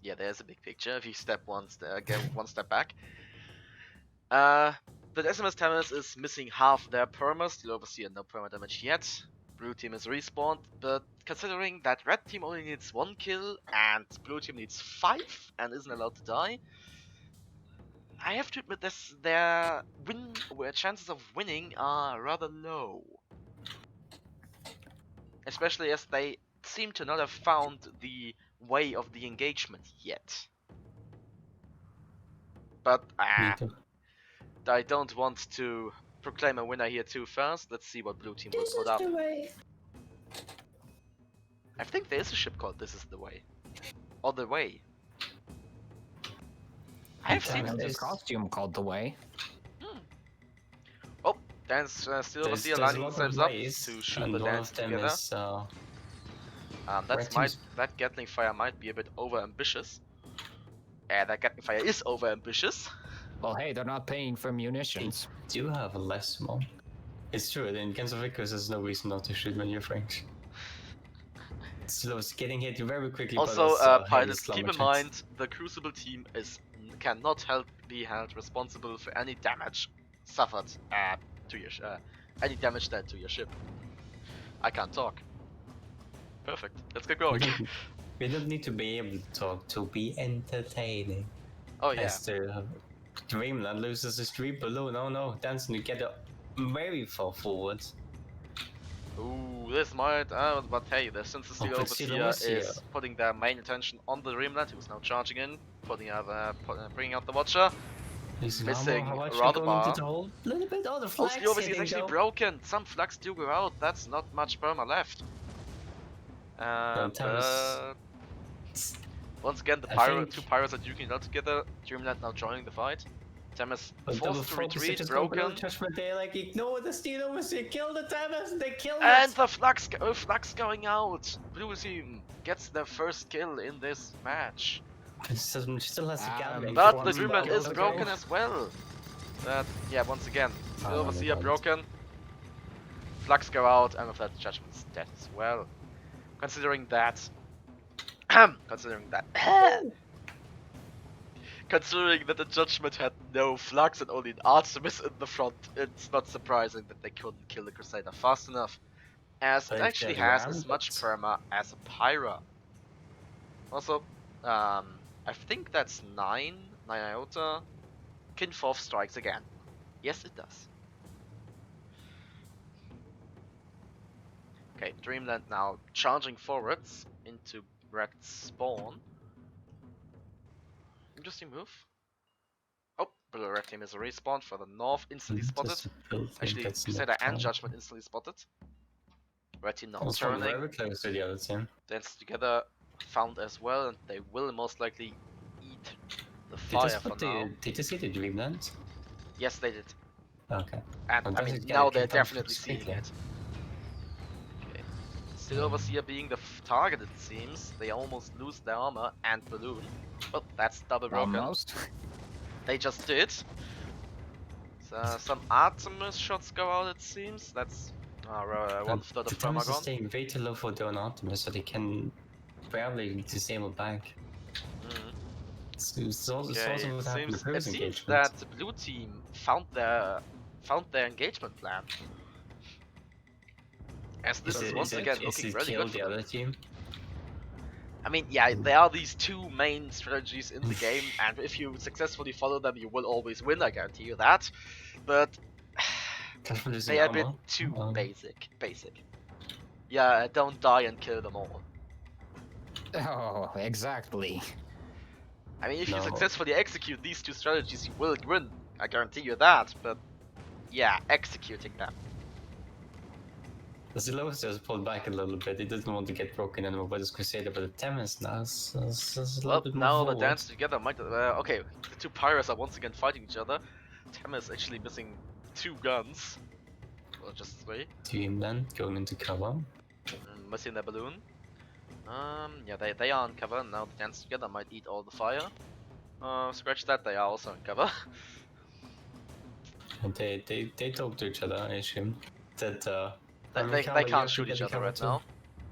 Yeah, there's a big picture. If you step one step back. But SMS Tamers is missing half their perma. Still overseer no perma damage yet. Blue team is respawned, but considering that red team only needs 1 kill and blue team needs 5 and isn't allowed to die, I have to admit their chances of winning are rather low. Especially as they seem to not have found the way of the engagement yet. But Me too. I don't want to proclaim a winner here too fast. Let's see what blue team will put up. Way. I think there is a ship called This Is the Way. Or The Way. I have seen There's this. a costume called the Way. Oh, Dance still overseer There's a lining lot of themselves up ways, to shoot and the one dance of them together. is That Gatling fire might be a bit over ambitious. That Gatling fire is over ambitious. Well, hey, they're not paying for munitions. do have a less smoke. It's true, in Guns of Icarus there's no reason not to shoot when you're French. It's getting hit very quickly. Also, but pilots, keep in mind the Crucible team cannot be held responsible for any damage suffered to your any damage done to your ship. I can't talk. Perfect. Let's get going. We don't need to be able to talk to be entertaining. Oh yeah. As the Dreamland loses his street below. No, Dancing to get very far forward. Ooh, this might. But hey, the Synthesis but Overseer Overseer is putting their main attention on the Dreamland, who's now charging in, bringing out the Watcher. Missing rather bar. Little bit. Oh, the Also, flag's the Overseer is hitting, actually though. broken. Some flags do go out. That's not much perma left. Once again, the two pirates are duking it out together. Dreamland now joining the fight. Tamas forced to retreat, broken. Judgment Day, like, ignore the Steel Overseer, kill the Tamas, they killed And it! the flags going out. Blue team gets their first kill in this match. Still has the Gatling. But One the Dreamland spell is to broken go. as well. Yeah, once again, the Oh, Overseer my God. broken. Flags go out, and with that, the Judgment is dead as well. Considering that, considering that the Judgment had no flags and only an Artemis in the front, it's not surprising that they couldn't kill the Crusader fast enough, as it But actually they has ran, as much but- perma as a Pyra. Also, I think that's 9 iota. Kinforth strikes again. Yes, it does. Okay, Dreamland now charging forwards into wrecked spawn. Interesting move. Oh, Blue Red Team is a respawn for the north, instantly spotted. Just a build thing Actually, that's Crusader not and fine. Judgment instantly spotted. Red Team now Also turning, very close to the other team. dance together, found as well, and they will most likely eat the Did fire for now. you see the Dreamland? Yes, they did. Okay. And Well, I does mean, it get now it they're confirmed definitely seeing quickly? it. Okay. Still Overseer being the target, it seems. They almost lose their armor and balloon. But that's double broken. Almost. They just did. So, some Artemis shots go out, it seems. That's one third The of Tamas perma is gone. staying way too low for their own Optimus, so they can barely disable back. Mhm. It's also Okay, what it happened seems, to it seems engagement. that the blue team found their engagement plan. As this is once again looking really kill good for the them. other team. I mean, yeah, there are these two main strategies in the game, and if you successfully follow them, you will always win, I guarantee you that. But Just losing they are a bit armor. too Um, basic. Yeah, don't die and kill them all. Oh, exactly. I mean, if you No. successfully execute these two strategies, you will win, I guarantee you that, but yeah, executing them. The Zilowis just pulled back a little bit. He doesn't want to get broken anymore by this Crusader, but the Tamas now is a little Well, bit more now the forward. dance together might. Okay, the two pirates are once again fighting each other. Tamma is actually missing 2 guns. Or just 3. Dreamland going into cover. Missing their balloon. Yeah, they are on cover, and now the dance together might eat all the fire. Scratch that, they are also on cover. And they talk to each other, I assume. That They can't shoot each other right now.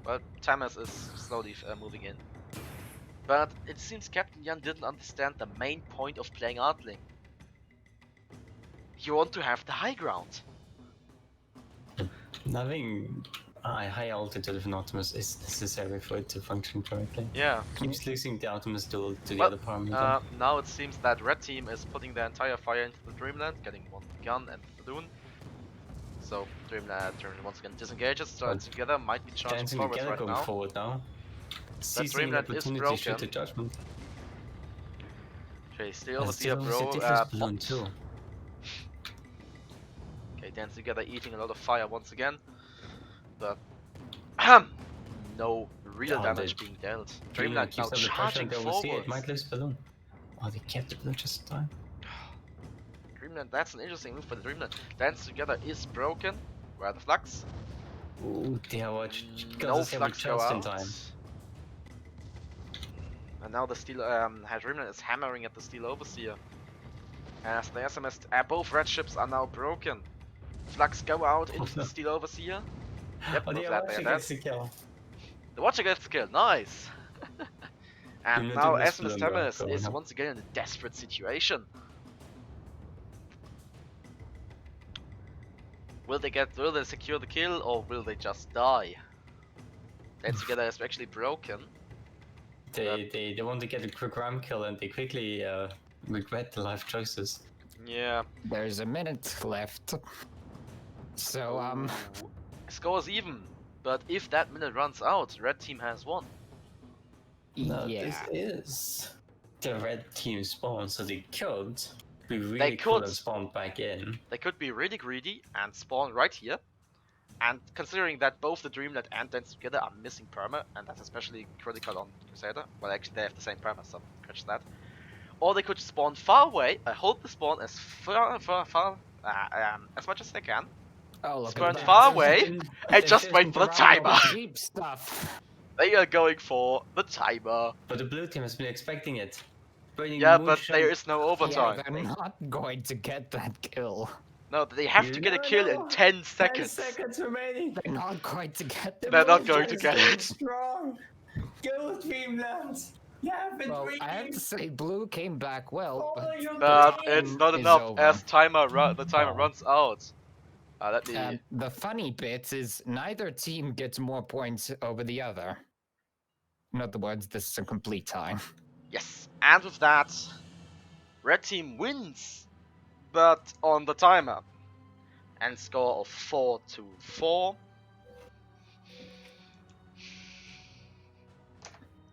But Tamas is slowly moving in. But it seems Captain Yan didn't understand the main point of playing Artling. You want to have the high ground. Nothing high altitude of an Optimus is necessary for it to function correctly. Yeah. Keeps losing the Optimus duel to the Well, other parameter. now it seems that Red Team is putting their entire fire into the Dreamland, getting one gun and balloon. So Dreamland once again disengages, starting together, might be charging Dancing forwards together right going now. forward now. Seizing an Dreamland is opportunity shoot broken. the judgment. Okay, still And overseer still bro. difference balloon too. Okay, dancing together, eating a lot of fire once again. But no real damage being dealt. Dreamland now keeps up the pressure charging on the overseer, forwards. it might lose balloon. Oh, they kept the balloon just in time. Dreamland, that's an interesting move for the Dreamland. Dance together is broken. Where are the flags? Ooh, dear watch. No flags go just in out. time. And now the steel Dreamland is hammering at the steel overseer. As the SMS, both red ships are now broken. Flags go out into the steel overseer. Yep, Oh, we're dear glad watch they're gets dead. the kill. The Watcher gets the kill, nice! And Dreamland now did miss SMS balloon, Temis though, is no? once again in a desperate situation. Will they secure the kill or will they just die? Dance together is actually broken. They want to get a quick ram kill and they quickly regret the life choices. Yeah. There's a minute left. So, Ooh. Score's even. But if that minute runs out, red team has won. No, yeah. this is the red team spawn, so they could be really They cool could. and spawn back in. They could be really greedy and spawn right here. And considering that both the Dreamland and Dance Together are missing perma, and that's especially critical on Crusader. Well, actually they have the same perma, so catch that. Or they could spawn far away, hold the spawn as far as much as they can. Oh, look Spawn at that. far away, and just wait for the timer. Cheap stuff. They are going for the timer. But the blue team has been expecting it. Burning Yeah, but moonshine. there is no overtime. Yeah, they're not going to get that kill. No, they have to get a kill in 10 seconds. 10 seconds remaining. They're not going to get the They're not moonshine. going to get it. Strong. Go Dreamland. Yeah, but Well, I have to say, Blue came back well, But it's not is enough over. as the timer runs out. Let me. The funny bit is neither team gets more points over the other. In other words, this is a complete tie. Yes, and with that, red team wins, but on the timer, and score of 4-4.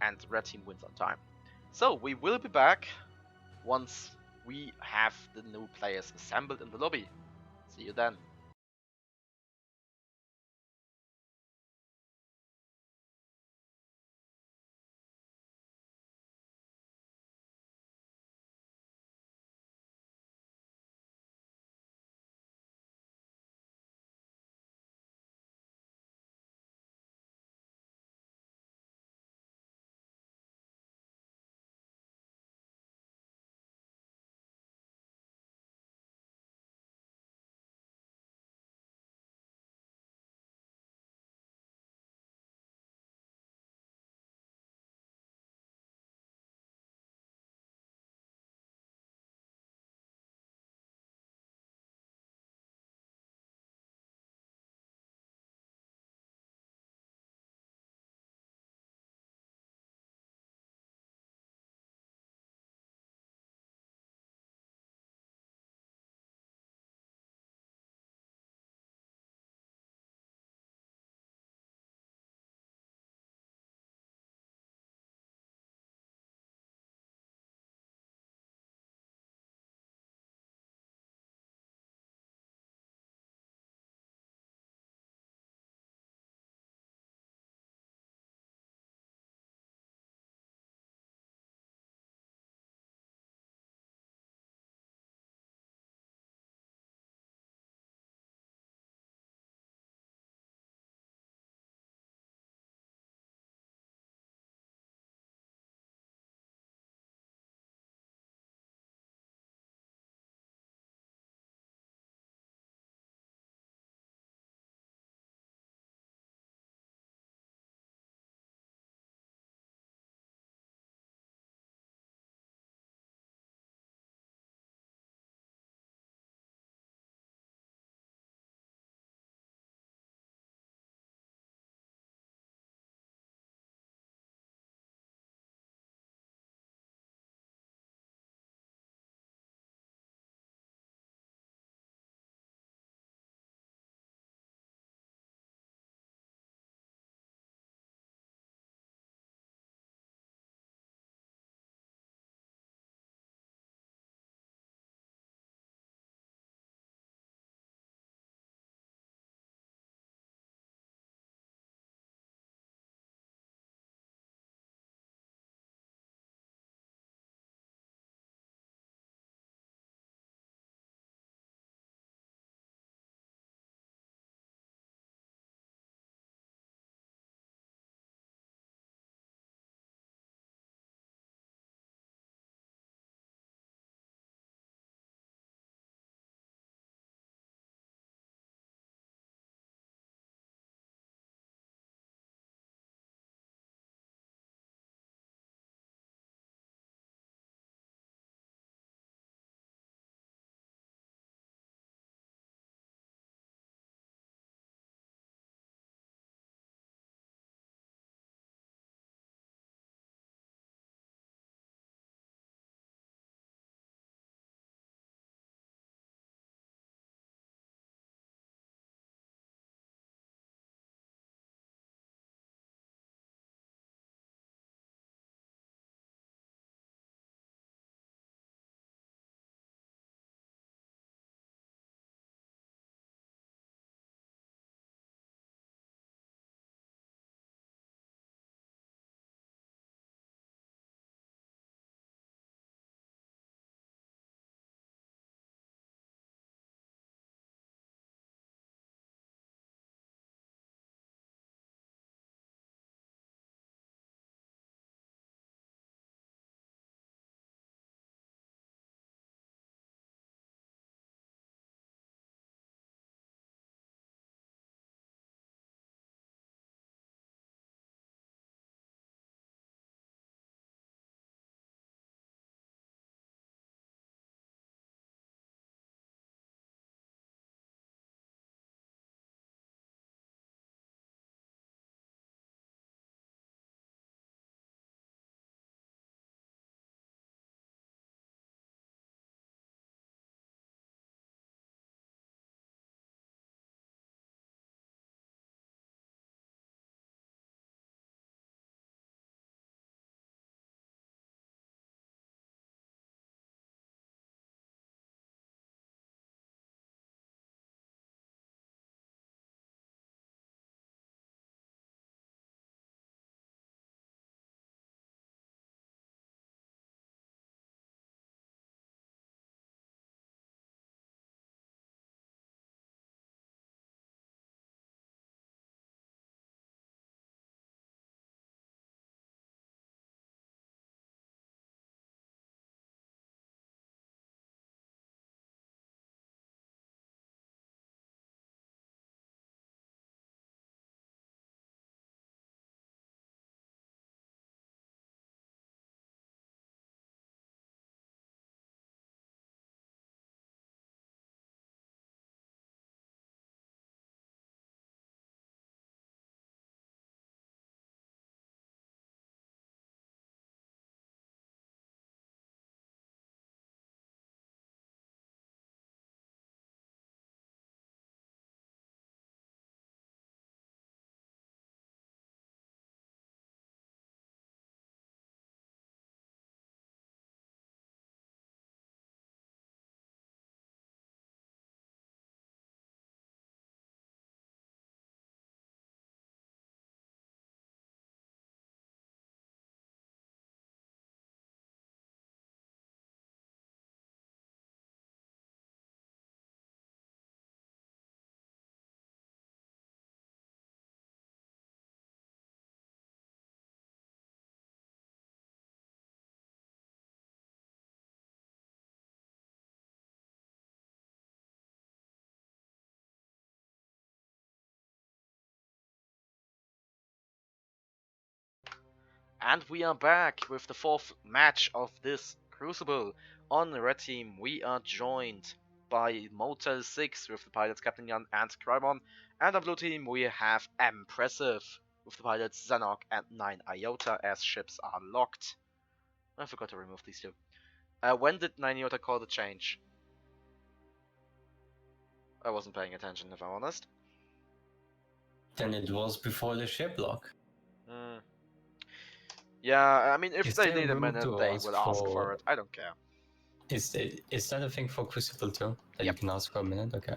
And red team wins on time. So we will be back once we have the new players assembled in the lobby. See you then. And we are back with the fourth match of this Crucible. On the red team, we are joined by Motel 6 with the pilots Captain Jan and Crymon. And on blue team, we have Impressive with the pilots Zanok and 9 Iota as ships are locked. I forgot to remove these two. When did 9 Iota call the change? I wasn't paying attention, if I'm honest. Then it was before the ship lock. Yeah, I mean, if Is they there need a room minute, to they ask will ask for- for it. I don't care. Is that a thing for Crucible too? That Yep. you can ask for a minute? Okay.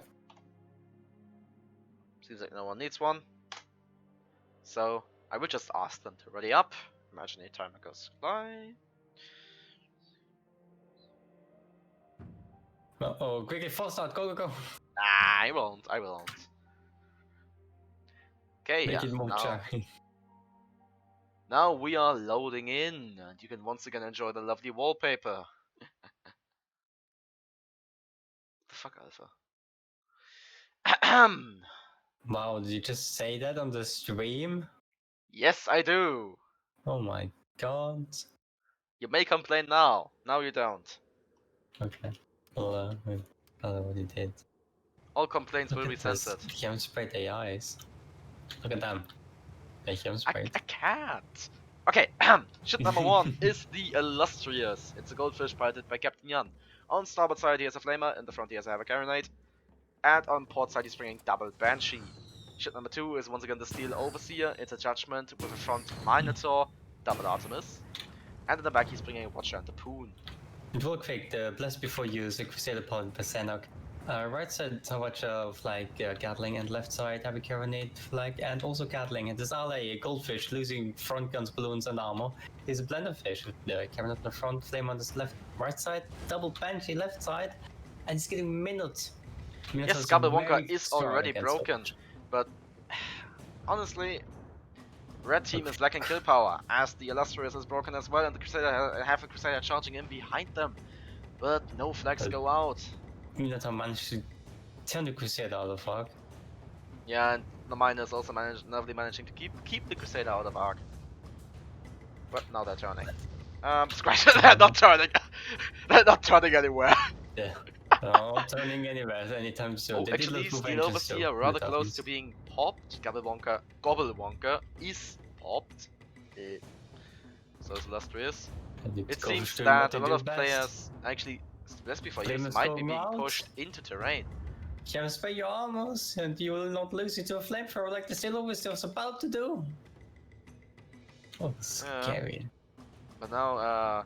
Seems like no one needs one. So, I will just ask them to ready up. Imaginary timer goes by. Oh, quickly, fast start, go, go, go! Nah, I won't. I won't. Okay, Make yeah. it more Now, cherry. now we are loading in, and you can once again enjoy the lovely wallpaper. The fuck, Alpha? Wow, did you just say that on the stream? Yes, I do. Oh my god. You may complain now. Now you don't. Okay. Well, I already did. All complaints Look will be at this. censored. He haven't sprayed AIs. Look at them. They haven't I sprayed. can't. Okay, ship number 1 is the Illustrious. It's a goldfish piloted by Captain Jan. On starboard side he has a flamer, in the front he has a carronade, and on port side he's bringing double Banshee. Ship number 2 is once again the Steel Overseer. It's a Judgment with a front Minotaur, double Artemis, and in the back he's bringing a Watcher and a Poon. And real quick, the Blessed Before Use, the Crusader Pod by Sanok. Right side Watcher flag Gatling, and left side have a carronade flag and also Gatling. And this ally, a goldfish losing front guns, balloons, and armor, is a blender fish with the carronade on the front, flame on this right side, double Banshee left side, and he's getting minute. Yes, Gabblewonka is already broken, but honestly, red team is lacking kill power, as the Illustrious is broken as well, and the Crusader have a Crusader charging in behind them. But no flags go out. Minotaur managed to turn the Crusader out of arc. Yeah, and the Miner is also managing to keep the Crusader out of arc. But now they're turning. Scratch it, they're not turning. They're not turning anywhere. Yeah. Not turning anywhere anytime soon. Oh, They did actually, lose move Steel engines, Overseer so rather that close happens. to being popped. Gobblewonka is popped. So is Illustrious. And It goes seems doing what that they a lot do of best. players actually, Blessed Before Use Flames might be going being out. pushed into terrain. You have spray your armors, and you will not lose it to a flamethrower like the Steel Overseer was about to do. Oh, scary. But now,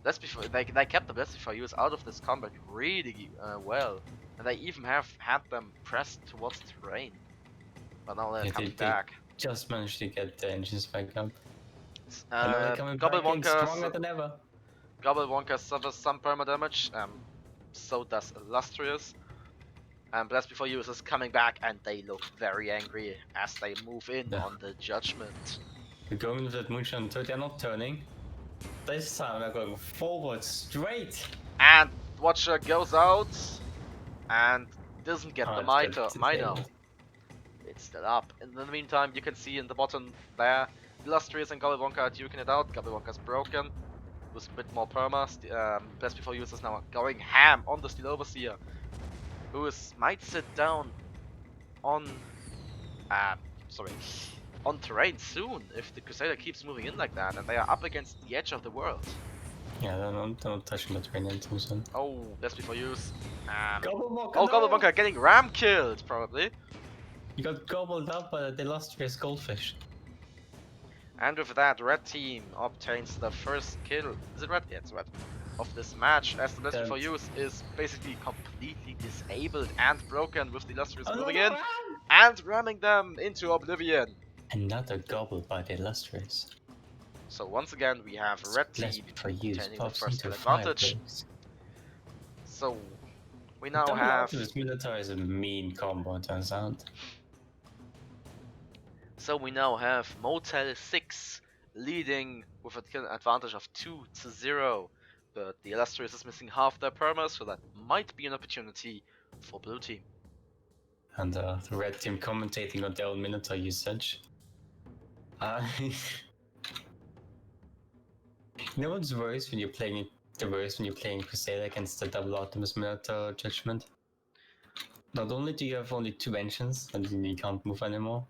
Blessed Before they kept the Blessed Before Use out of this combat really well, and they even have had them pressed towards terrain. But now they're Yeah, coming they back. just managed to get the engines back up. And now they're coming back in Gobblewonka stronger than ever. Gobblewonka suffers some perma damage, so does Illustrious. And Blessed Before Use is coming back, and they look very angry as they move in Yeah. on the Judgment. They're going with that moonshine, so they're not turning. This time they're going forward straight. And Watcher goes out and doesn't get the It's Mino. It's still up. In the meantime, you can see in the bottom there, Illustrious and Gobblewonka are duking it out. Gobblewonka's broken. With a bit more perma. Blessed Before Use is now going ham on the Steel Overseer, who might sit down on on terrain soon if the Crusader keeps moving in like that, and they are up against the edge of the world. Yeah, they're not touching the train anytime soon. Oh, Blessed Before Use. Gobblewonka, Oh, no! Gobblewonka getting ram killed, probably. You got gobbled up by the illustrious goldfish. And with that, red team obtains the first kill. Is it red? Yeah, it's red. Of this match, as the Blessed Before Use is basically completely disabled and broken, with the Illustrious moving in and ramming them into oblivion. Another gobble by the illustrious. So once again, we have red team For use obtaining the pops first into kill advantage. fireworks. So we now Double have. Optimus Minotaur is a mean combo, it turns out. So we now have Motel 6 leading with a kill advantage of 2-0. But the Illustrious is missing half their perma, so that might be an opportunity for blue team. And the red team commentating on their own Minotaur usage. You know what's worse when you're playing Crusader against the double Optimus Minotaur Judgment? Not only do you have only 2 engines and you can't move anymore,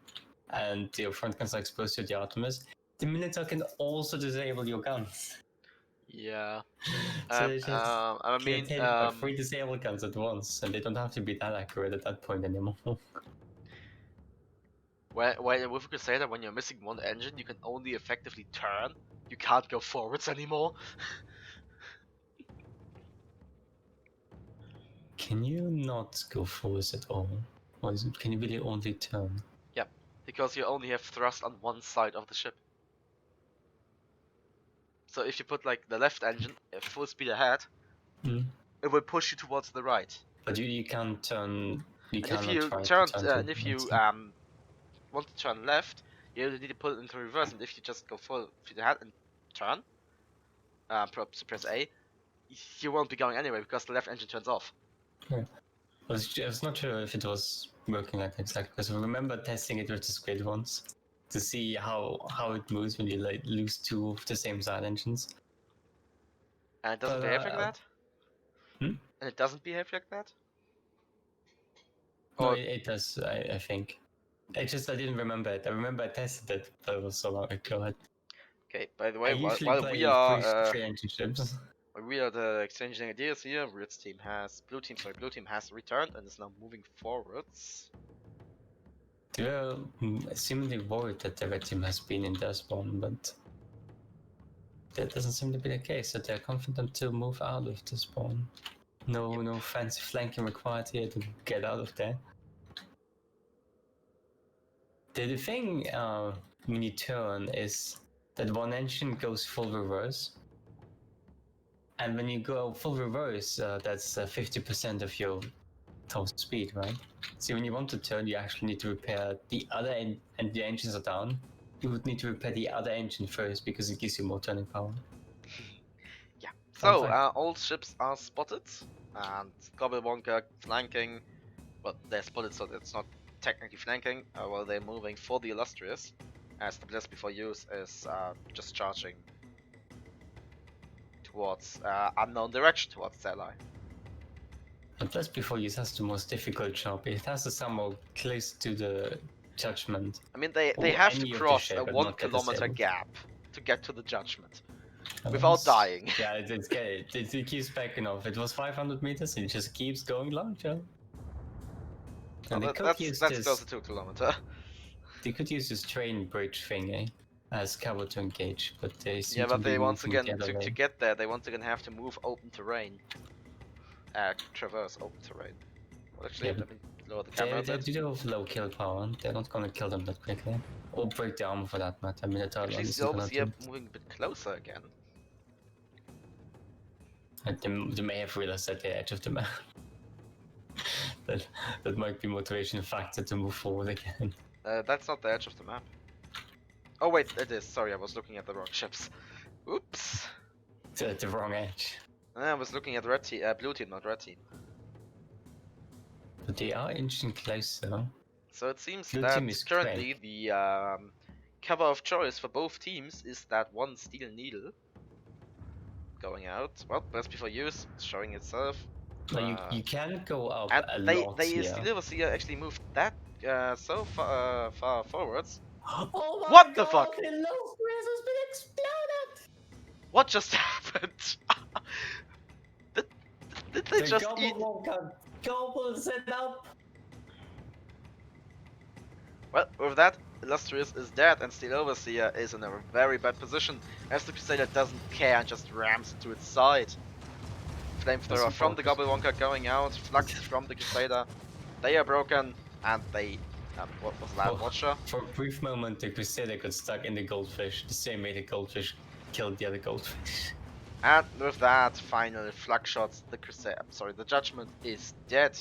and your front guns are exposed to the Optimus, the Minotaur can also disable your guns. Yeah. So it's just I mean, hit by 3 disabled guns at once, and they don't have to be that accurate at that point anymore. with Crusader, when you're missing one engine, you can only effectively turn. You can't go forwards anymore. Can you not go forwards at all? Or can you really only turn? Yeah, because you only have thrust on one side of the ship. So if you put like the left engine at full speed ahead, it will push you towards the right. But you can't turn. You And if cannot you try turn, to turn to and if you right. want to turn left, you need to put it into reverse. And if you just go full speed ahead and turn, press A, you won't be going anywhere because the left engine turns off. I was not sure if it was working like exactly, because I remember testing it with the Squid once to see how it moves when you like lose 2 of the same side engines. And it doesn't But, behave like that? hmm? And it doesn't behave like that? No, Or it does. I think. I didn't remember it. I remember I tested it, but it was so long ago. okay, by the I way, usually while play we are 3 engine ships. while we are the exchanging ideas here, blue team has returned and is now moving forwards. They were seemingly worried that the red team has been in their spawn, but that doesn't seem to be the case. So they're confident to move out of the spawn. No fancy flanking required here to get out of there. The thing when you turn is that one engine goes full reverse, and when you go full reverse, that's 50% of your total speed, right? So when you want to turn, you actually need to repair the other end, and the engines are down. You would need to repair the other engine first because it gives you more turning power. Yeah. Fun So fact. all ships are spotted, and Gobble Wonka flanking. Well, they're spotted, so that's not technically flanking. While they're moving for the Illustrious, as the Bless Before Use is just charging towards unknown direction towards the ally. But Bless Before Use has the most difficult job. It has to somehow close to the judgment. I mean, they Or have to any of the cross a shape and 1 not get kilometer disabled. gap to get to the judgment without dying. Yeah, it keeps backing off. It was 500 meters and it just keeps going larger. And they could use That's this. closer to 1 kilometer. They could use this train bridge thingy as cover to engage, but they seem Yeah, to but be they once moving again the other way. to get there, they once again have to move open terrain, traverse open terrain. Well, actually, Yeah, let me lower the camera a They bit. do have low kill power. They're not gonna kill them that quickly, or break the armor for that matter. I mean, the third one Actually, isn't gonna Silver's here do it. moving a bit closer again. They may have realized at the edge of the map. that might be motivation factor to move forward again. That's not the edge of the map. Oh wait, it is. Sorry, I was looking at the wrong ships. Oops. The wrong edge. I was looking at blue team, not red team. But they are inching closer. So it seems Blue that team is currently the cover of choice for both teams is that one steel needle going out. Well, Best Before Use showing itself. You can go up And a they lot here. Steel actually moved that so far forwards. Oh my What god, the fuck? The Illustrious has been exploded! What just happened? did they just eat? Gobbles it up! Well, with that, Illustrious is dead, and Steel Overseer is in a very bad position, as the Crusader doesn't care and just rams into its side. Flamethrower from the Gobblewonker going out, Flux from the Crusader. They are broken, and they... what was that, Watcher? For a brief moment, the Crusader got stuck in the goldfish, the same way the goldfish killed the other goldfish. And with that, final Flux shots, the Judgment is dead.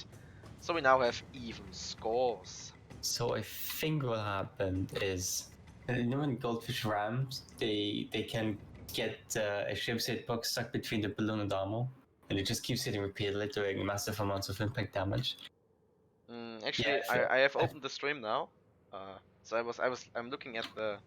So we now have even scores. So I think what happened is, you know when goldfish rams, they can get a ship's hitbox stuck between the balloon and armor, and it just keeps hitting repeatedly, doing massive amounts of impact damage. Actually, Yeah, I have opened the stream now. So I'm looking at the...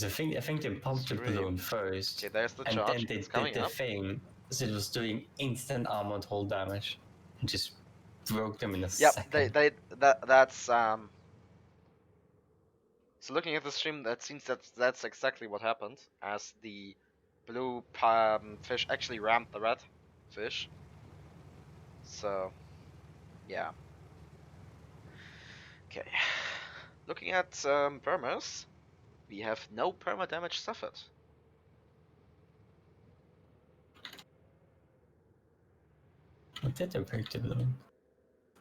Because I think they pumped the Stream. balloon first, Okay, there's the and charge. then they It's did coming the up. thing, so it was doing instant armored hull damage, and just broke them in a Yep, second. that's So looking at the stream, that seems that's exactly what happened, as the blue fish actually rammed the red fish. So, yeah. Okay. Looking at permas, we have no perma damage suffered. What did they break the balloon?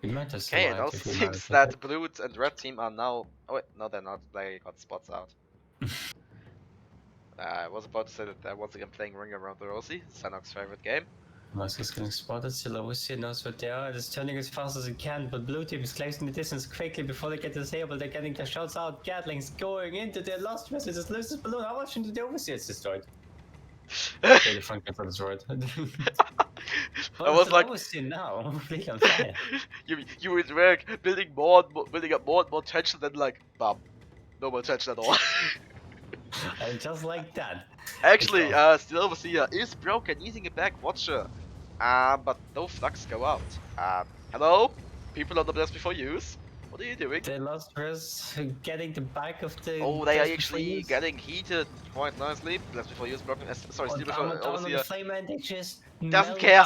We might have Okay, it survived also if we seems managed that to. blue and red team are now. Oh wait, no, they're not. They got spots out. I was about to say that they're once again playing Ring Around the Rosie, Sanok's favorite game. Musk is getting spotted, Silawusi knows what they are, it's turning as fast as it can, but blue team is closing the distance quickly before they get disabled. They're getting their shots out, Gatlings going into their last vessel, just loses balloon. How much into the overseer it's destroyed? Okay, the front control destroyed. I was like, overseer now, completely on fire. you would work building building up more and more tension, then like, bam, no more tension at all. And just like that. Actually, still Overseer is broken, using a back watcher. But no flux go out. Hello? People on the Blessed Before Use? What are you doing? They lost first, getting the back of the. Oh, they are Blessed Before actually Use. getting heated quite nicely. Blessed Before Use broken. Sorry, Steel Before Down on the Overseer flame and they just doesn't melt. care.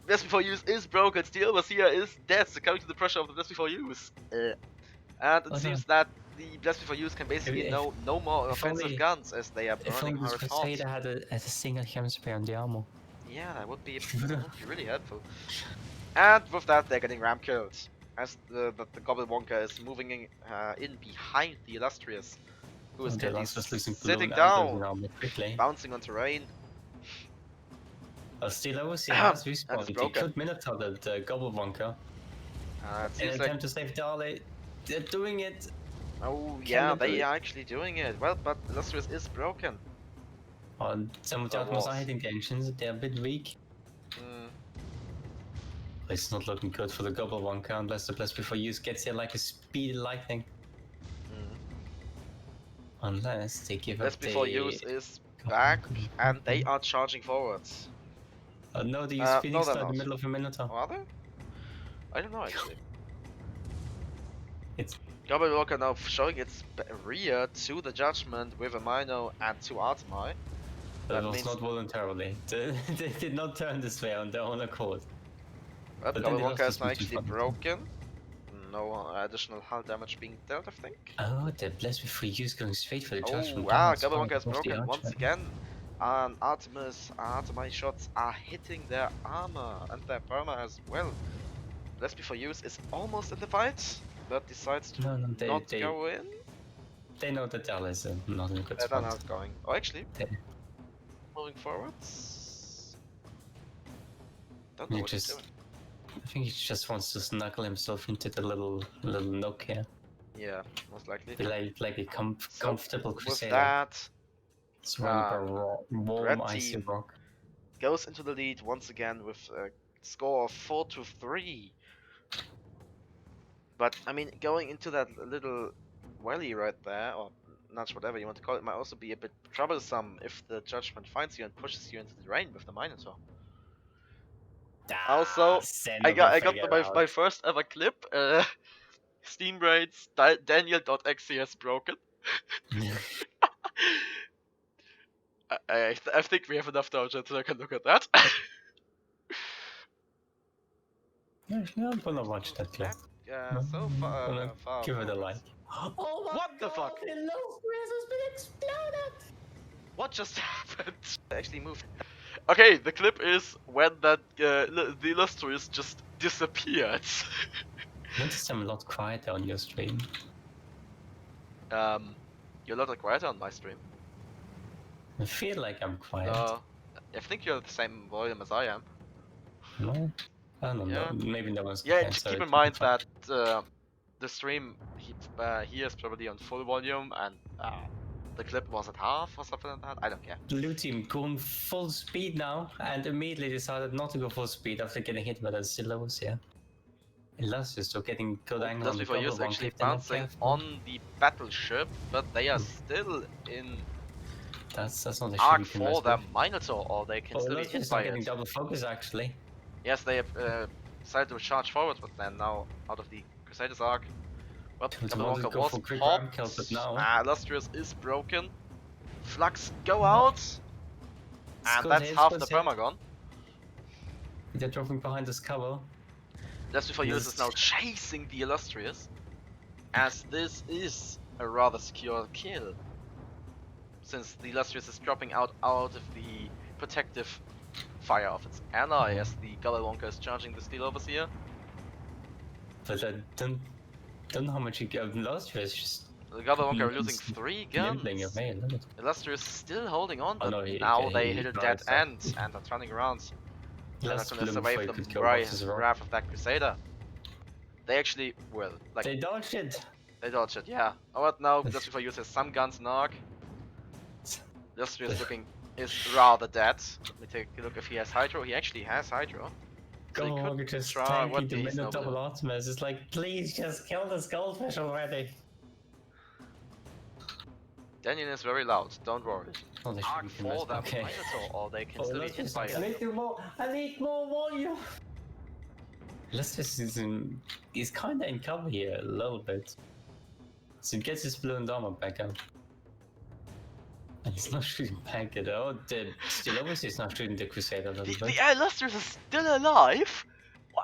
Blessed Before Use is broken. Steel Overseer is dead, succumbing to the pressure of the Blessed Before Use. And it Oh, seems that the Blessed Before Use can basically no more if offensive only- guns, as they are If burning only hard this hot. Crusader had a single chem spray on the armor. Yeah, that would be really helpful. And with that, they're getting ram killed, as the Gobble Wonka is moving in behind the Illustrious, who is The currently last was losing sitting balloon and down, losing armor quickly. bouncing on terrain. Still overseer has That's respawned. He broken. could Minotaur the Gobble Wonka. It In seems an like, attempt to save Dale, they're doing it. oh Can yeah, they do they it? are actually doing it. Well, but Illustrious is broken. Some of the Or Atmos are was. hitting the engines, they're a bit weak. Mm, It's not looking good for the Gobble Wonka unless the Blessed Before Use gets here like a speedy lightning. mm. Unless they give Blessed up Before the... Use is back, and they are charging forwards. no, they use no, Phoenix they're Star in the not. middle of a Minotaur. Are they? I don't know actually. It's Gobble Walker now showing its rear to the Judgment with a Mino and two Artemi. That That was means- not voluntarily. They did not turn this way on their own accord. But But Gobble then they Walker lost is now this actually mission. broken. No additional hull damage being dealt, I think. Oh, the Blessed Before Use going straight for the Oh, Judgment. wow, That's Gobble fine, Walker is of course, the broken once Archer. again. And Artemi shots are hitting their armor and their perma as well. Blessed Before Use is almost in the fight, but decides to No, not go in. They know that Dal is not in a good They're spot. not going. Oh, actually, They- moving forwards. Don't know You what he's just- doing. I think he just wants to snuggle himself into the little nook here. Yeah, most likely. Be like a So, comfortable with crusader. that, Surrounded by warm, red icy team. rock. goes into the lead once again with a score of 4-3. But I mean, going into that little valley right there, or notch, whatever you want to call it, might also be a bit troublesome if the Judgment finds you and pushes you into the rain with the Minotaur. Also, I got my first ever clip. Steam Raids Daniel.exe has broken. I think we have enough downloads so I can look at that. Yeah, I'm gonna watch that clip. So far, Gonna give it a like. Oh my What the fuck? The Illustrious has been exploded! What just happened? I actually moved. Okay, the clip is when that the Illustrious just disappeared. Notice I'm a lot quieter on your stream. You're a lot quieter on my stream. I feel like I'm quiet. I think you're the same volume as I am. No? I don't know. Yeah. Maybe no one's Yeah, quiet, just so keep it in can be mind fine. that the stream here is probably on full volume and the clip was at half or something like that. I don't care. Blue team going full speed now and immediately decided not to go full speed after getting hit by the silos here. Illustrious still getting good angle on Just the before double use one actually clip, they're not bouncing careful. on the battleship, but they are still in That's not a ship Arc you can for mess their with. Minotaur, or they can Oh, still be let's hit just by start getting it. double focus actually. Yes, they have decided to charge forward, but then now out of the Crusaders arc. Well, To Double want to Wonka go was for quick ram popped. kill, but now Illustrious is broken. Flux go No. out, and Squad that's hit, half squad the hit. permagon. They're dropping behind this cover. Just Before Use This- is now chasing the Illustrious, as this is a rather secure kill, since the Illustrious is dropping out of the protective fire of its ally, as the Gullah Wonka is charging the Steel Overseer. But I don't know how much you get lost. It's just The Gullah Wonka are Mm, losing it's 3 nibbling guns. away. Look at Illustrious still holding on, Oh, but no, now they he hit a got dead it. end and are turning around. And are Let's gonna bloom survive before he the could go off his rock. wrath of that Crusader. They actually, well, like, They dodged it. they dodged it, yeah. Oh, but now, Just Before Use has some guns in arc. Illustrious is rather dead. Let me take a look if he has Hydro. He actually has Hydro. So he Go could on, just try tanking what the he's minute no double Optimus. It's like, please just kill this goldfish already. Daniel is very loud, don't worry. Oh, they Arc should be messed. for them Okay. Minotaur, or they can Oh, still be let's hit just. by I it. need more. I need more volume. Let's just. He's kind of in cover here a little bit. So he gets his balloon armor back up. And he's not shooting back at all. The Steel Overseer is not shooting the Crusader a little bit. The Illustrious is still alive?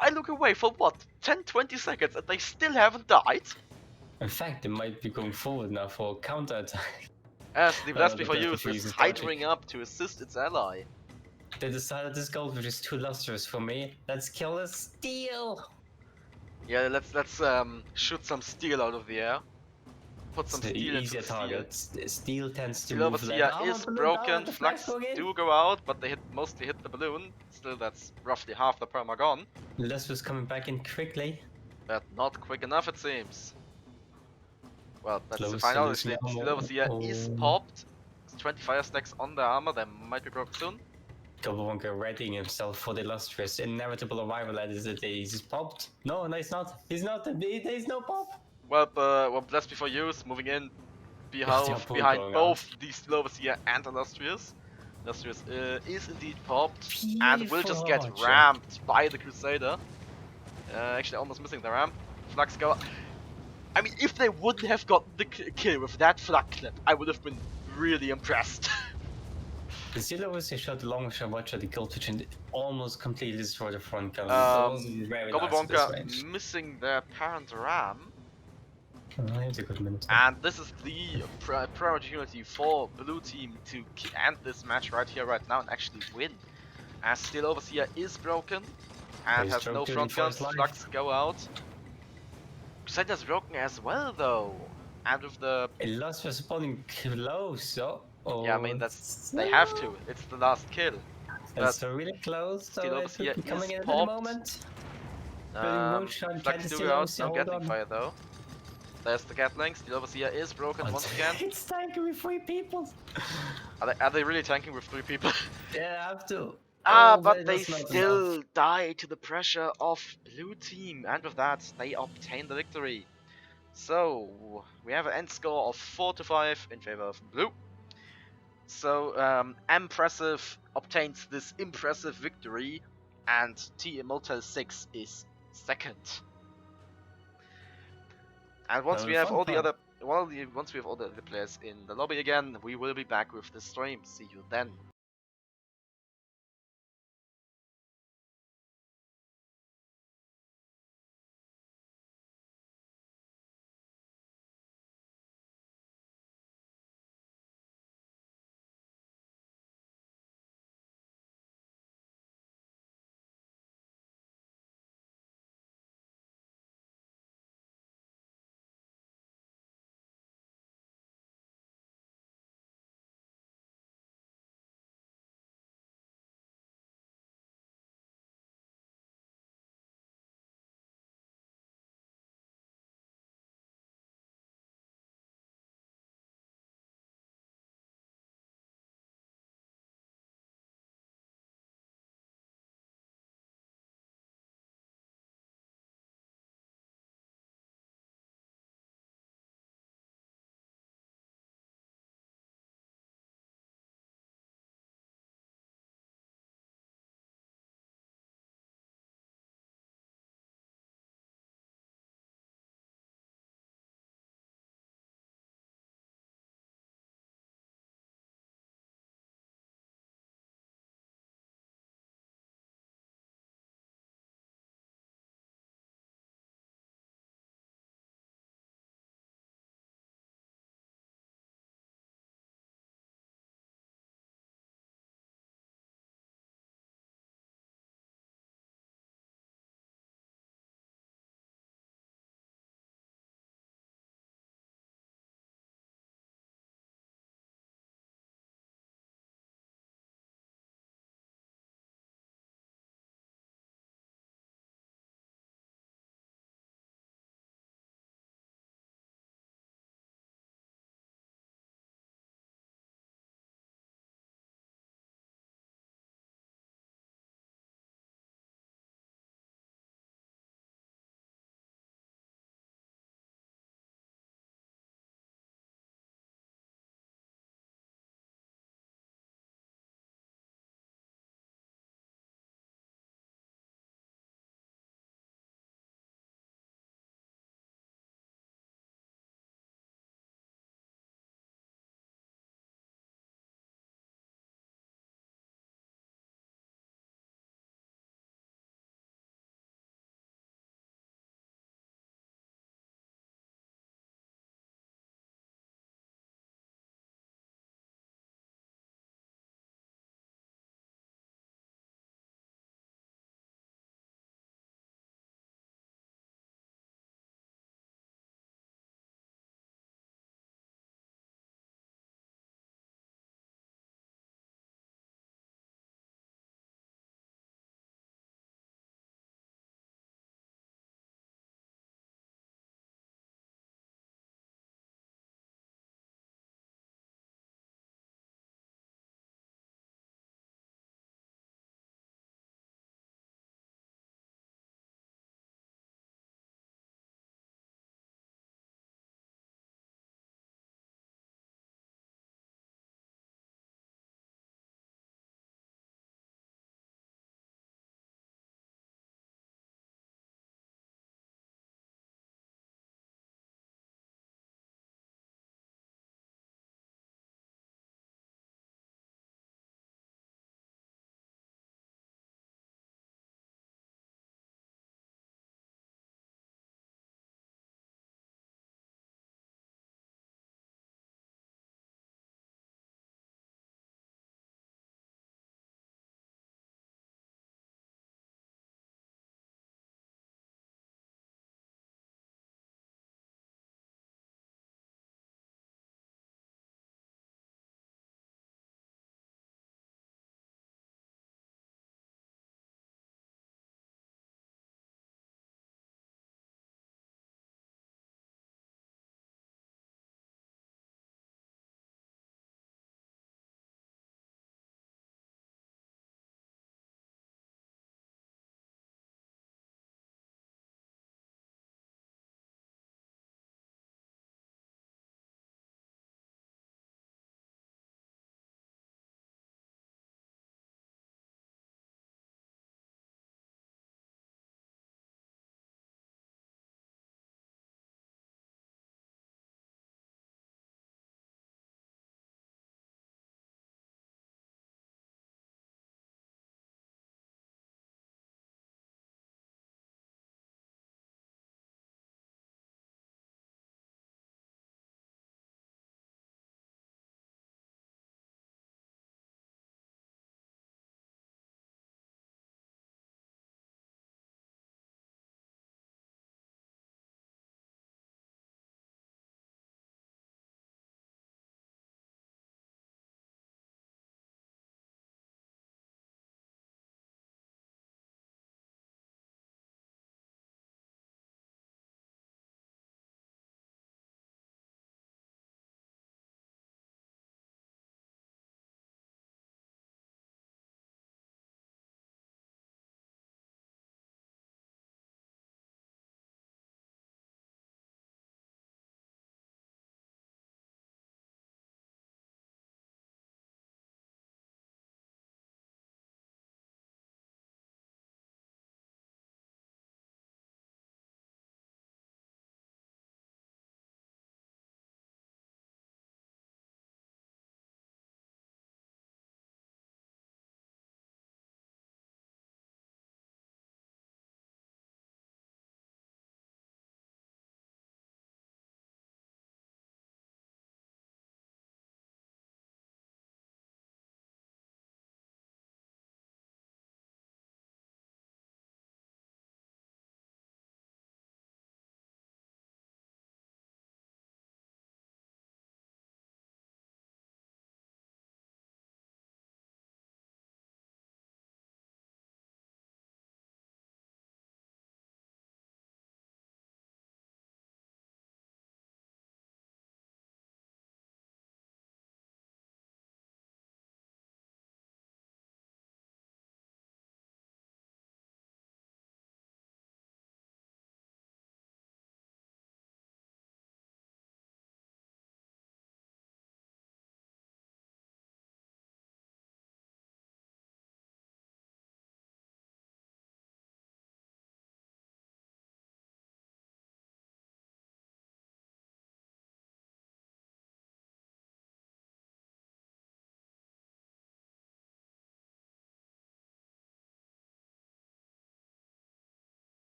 I look away for what, 10-20 seconds and they still haven't died? In fact, they might be going forward now for a counter-attack. As the Blast the Before Blast Use Before is Use is hydering up to assist its ally. They decided this goldfish is too lustrous for me. Let's kill a steel! Yeah, let's shoot some steel out of the air. Put some It's the steel into easier the steel. target. Steel tends to Steel move Overseer less. is broken, Flux do go out, but they mostly hit the balloon. Still, that's roughly half the perma gone. Lustrous coming back in quickly. But not quick enough, it seems. Well, that's to Close find to out. losing Steel ammo. Overseer is popped. It's 20 fire stacks on the armor, they might be broken soon. Gobblewonka readying himself for the illustrious inevitable arrival that is the day. He's just popped. No, he's not. He's not. There's no pop. Well, Blast Before Use, moving in behind both the Steel Overseer and Illustrious. Illustrious is indeed popped and will just get Beautiful rammed by the Crusader. Actually, almost missing the ramp. Flux go. I mean, if they wouldn't have gotten the kill with that flak clip, I would have been really impressed. The Steel Overseer shot the long shot watch at the goldfish and almost completely destroyed the front gun. Gobblewonka missing their parent ram. It's a good minute. And this is the prime opportunity for blue team to end this match right here, right now, and actually win. As Steel Overseer is broken and He's has no choked front for his guns, life. Flux go out. Crusader's broken as well, though. And with the Illustrious spawning close. yeah, I mean they have to. It's the last kill. That's really close. Steel So it Overseer could be coming is in at popped. any moment. Moonshine, Flux can do Steel go out, Overseer no hold Gatling on? fire though. There's the Gatling. Steel Overseer is broken once again. It's tanking with 3 people. Are they really tanking with 3 people? Yeah, I have to. But they that's not still enough. die to the pressure of blue team, and with that, they obtain the victory. So we have an end score of 4-5 in favor of blue. So Impressive obtains this impressive victory, and Motel 6 is second. And once we have all the other, once we have all the other players in the lobby again, we will be back with the stream. See you then.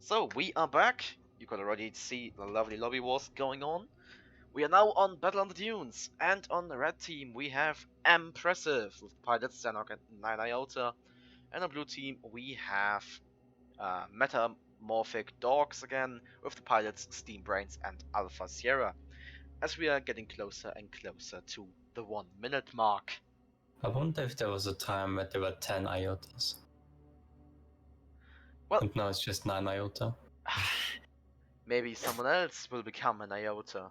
So we are back. You could already see the lovely lobby wars going on. We are now on Battle on the Dunes, and on the red team we have Impressive with pilots Xenok and 9 Iota, and on blue team we have Metamorphic Dogs again with the pilots Steam Brains and Alpha Sierra, as we are getting closer and closer to the 1 minute mark. I wonder if there was a time where there were 10 iotas. Well, And now it's just 9 iota. maybe someone else will become an Iota.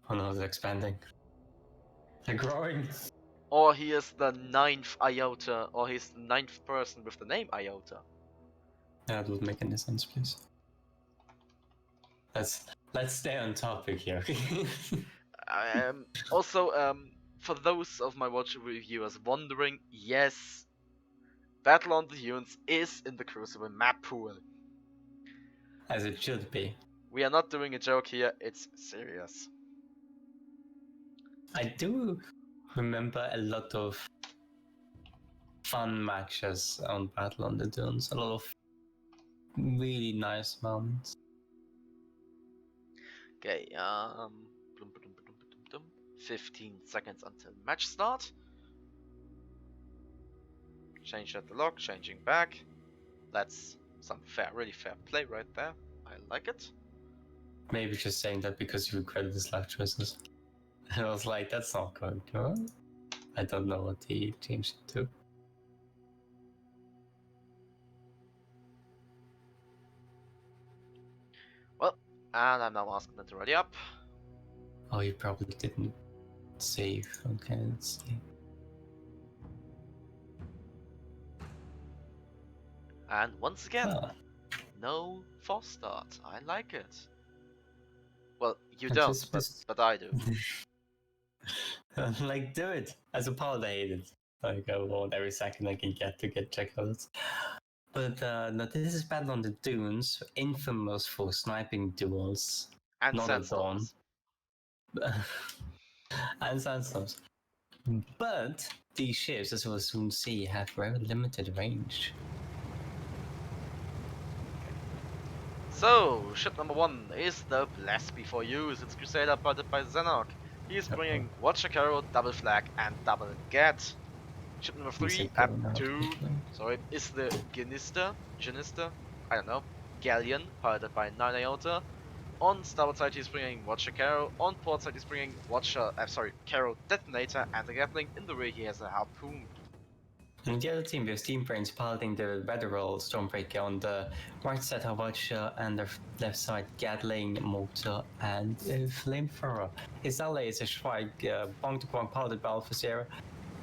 Oh no, they're expanding. They're growing. Or he is the 9th Iota, or he's the 9th person with the name Iota. Yeah, that would make any sense, please. Let's stay on topic here. Also, for those of my watch reviewers wondering, yes, Battle on the Dunes is in the Crucible map pool. As it should be. We are not doing a joke here, it's serious. I do remember a lot of fun matches on Battle on the Dunes. A lot of really nice moments. Okay, 15 seconds until match start. Change at the lock, changing back. That's some really fair play right there. I like it. Maybe just saying that because you regretted his life choices. I was like, that's not good. Huh? I don't know what he changed it to. Well, and I'm now asking them to ready up. Oh, you probably didn't save. Okay, let's see. And once again, Oh, no false start. I like it. Well, you And don't, but I do. like, do it. As a pilot, I hate it. Like, I want every second I can get to get checkouts. But no, this is Battle on the Dunes, infamous for sniping duels. And Not at dawn. sandstorms. And sandstorms. But these ships, as we'll soon see, have very limited range. So, ship number 1 is the Blessed Before Use. It's Crusader piloted by Xenok. He is bringing Watcher Carol, Double Flag, and Double Get. Ship number 3, is the Genister, I don't know, Galleon, piloted by 9 Iota. On starboard side he's bringing Watcher Carol, on port side he's bringing Carol Detonator and a Gatling. In the rear he has a Harpoon. And the other team, we have Steam Brains piloting the Weatherall Stormbreaker on the right side, Watcher, and the left side, Gatling, Mortar, and Flamethrower. His ally is a Shrike, Bong-to-Bong piloted by Alpha Sierra.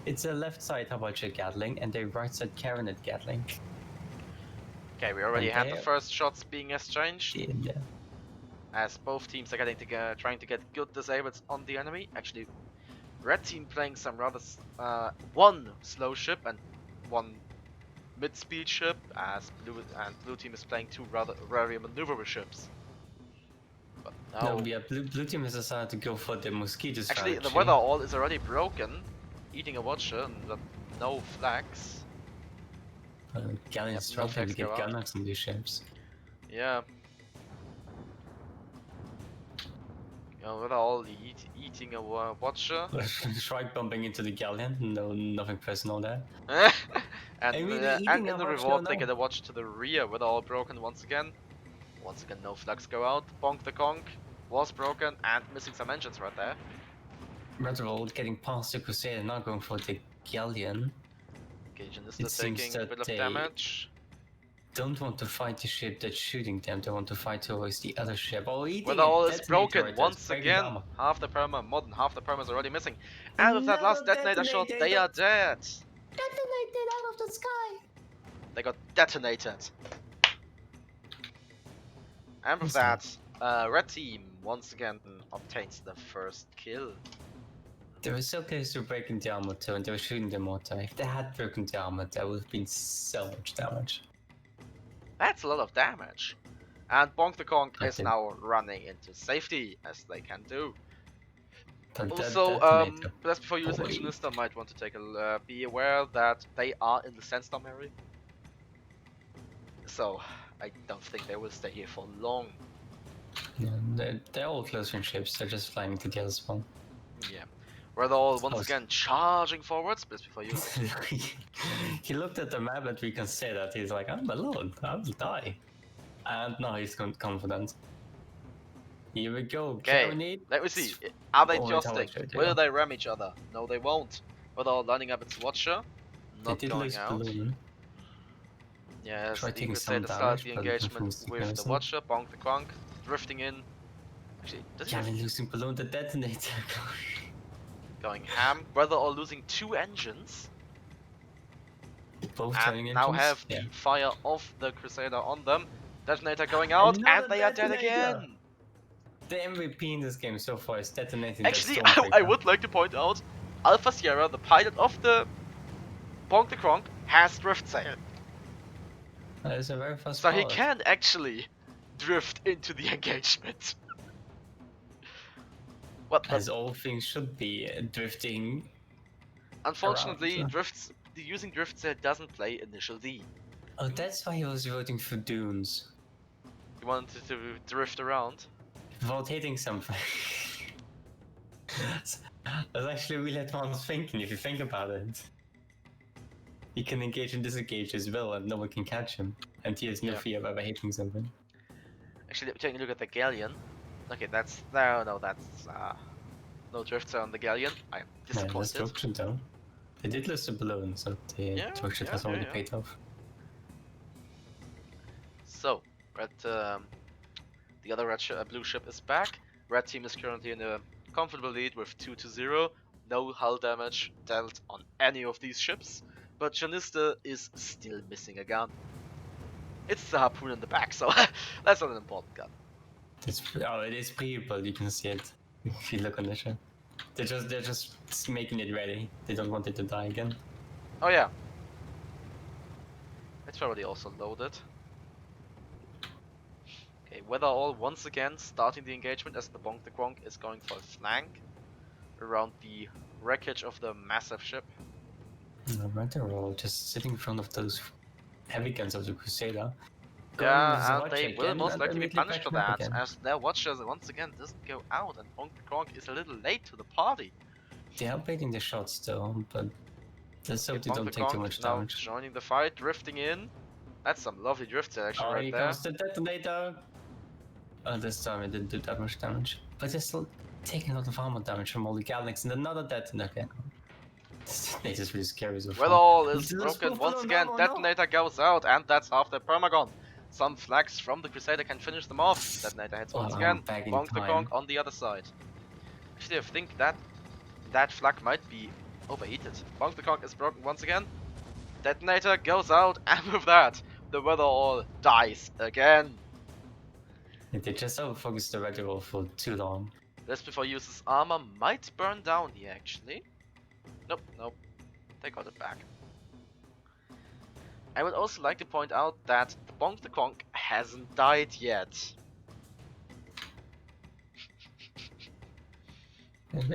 It's a left side Watcher Gatling, and the right side Coronet Gatling. Okay, we already had the first shots being exchanged. Yeah. As both teams are trying to get good disables on the enemy. Actually, red team playing some rather one slow ship and one mid-speed ship, as blue team is playing two rather very maneuverable ships. But No, yeah, blue team has decided to go for the mosquito strategy. Actually, the weather all is already broken, eating a watcher and no flags. Galleon's struggling to get gunners on these ships. Yeah. We're all eating a watcher. Shrike bumping into the Galleon, nothing personal there. And in the reward they get a watch to the rear, with all broken once again. Once again, no flags go out. Bonk the conch was broken and missing some engines right there. Weatherall getting past the Crusader, now going for the Galleon. Gaijin is still taking a bit of damage. Don't want to fight the ship that's shooting them, they want to fight towards the other ship. Oh, when all is broken once again. Half the perma, more than half the perma is already missing. And with that last detonator shot, they are dead. Detonated out of the sky. They got detonated. And with that, red team once again obtains the first kill. They were so close to breaking the armor too, and they were shooting the mortar. If they had broken the armor, there would have been so much damage. That's a lot of damage. And Bonk the Conch is now running into safety, as they can do. But also, Blessed Before Use and Genister might want to take be aware that they are in the sandstorm area. So, I don't think they will stay here for long. Yeah, they're all close-range ships. They're just flying to the other spawn. Yeah. We're all once Oh, again charging forwards, but before you. He looked at the map and we can say that he's like, I'm alone, I will die. And now he's confident. Here we go. Okay, let me see. Are they Oh, jousting? it's always Will they ram each other? No, they won't. But all lining up its Watcher, They not did going lose out. balloon. Yes, Try the taking some Crusader starts damage, the but engagement nothing with the significant. Watcher, bonk the Kronk, drifting in. Actually, does he Yeah, they're losing balloon the detonator. going ham? Whether or losing 2 engines, Both and turning now engines? have Yeah. the fire of the Crusader on them. Detonator going out, and Another they are dead detonator! again! The MVP in this game so far is detonating Actually, that I Stormbreaker. would like to point out, Alpha Sierra, the pilot of the Bonk the Kronk, has drift sail. That is a very fast So he pilot. can actually drift into the engagement. What? But As all things should be, drifting. unfortunately, around. using drift sail doesn't play initial D. Oh, that's why he was voting for Dunes. He wanted to drift around. Without hitting something. That's actually really advanced thinking if you think about it. He can engage and disengage as well and no one can catch him. And he has no Yeah. fear of ever hitting something. Actually, taking a look at the Galleon. Okay, that's no, that's no drift sail on the Galleon. I'm Yeah, disappointed. destruction though. They did lose the balloon, so the Yeah, destruction yeah, has already yeah. paid off. So, the other blue ship is back. Red team is currently in a comfortable lead with 2-0. No hull damage dealt on any of these ships, but Janista is still missing a gun. It's the harpoon in the back, so that's not an important gun. Oh, it is pre-built, you can see it. If you look on the ship. They're just making it ready. They don't want it to die again. Oh yeah. It's probably also loaded. Okay, Weatherall once again starting the engagement as the Bonk the Kronk is going for a flank around the wreckage of the massive ship. Right, they're all just sitting in front of those heavy guns of the Crusader. Yeah, and they will most likely be punished for that, as their Watcher once again doesn't go out, and Bonk the Kronk is a little late to the party. They are baiting the shots though, but let's hope they Bonk don't the take too Kronk much now damage. joining the fight, drifting in. That's some lovely drift action Oh, right here there. comes the detonator! Oh, this time it didn't do that much damage. But they're still taking a lot of armor damage from all the Gallics and another detonator. Okay. This detonator is really scary so far. Weatherall is Let's broken go, once no, again, no. detonator goes out, and that's half the permagon. Some flags from the Crusader can finish them off. Detonator hits once Oh, again, back in Bonk the time. Kronk on the other side. Actually, I think that flag might be overheated. Bonk the Kronk is broken once again. Detonator goes out, and with that, the Weatherall dies again. They just overfocused the Weatherall for too long. This before uses armor might burn down here actually. Nope, nope. They got it back. I would also like to point out that the Bonk the Kronk hasn't died yet.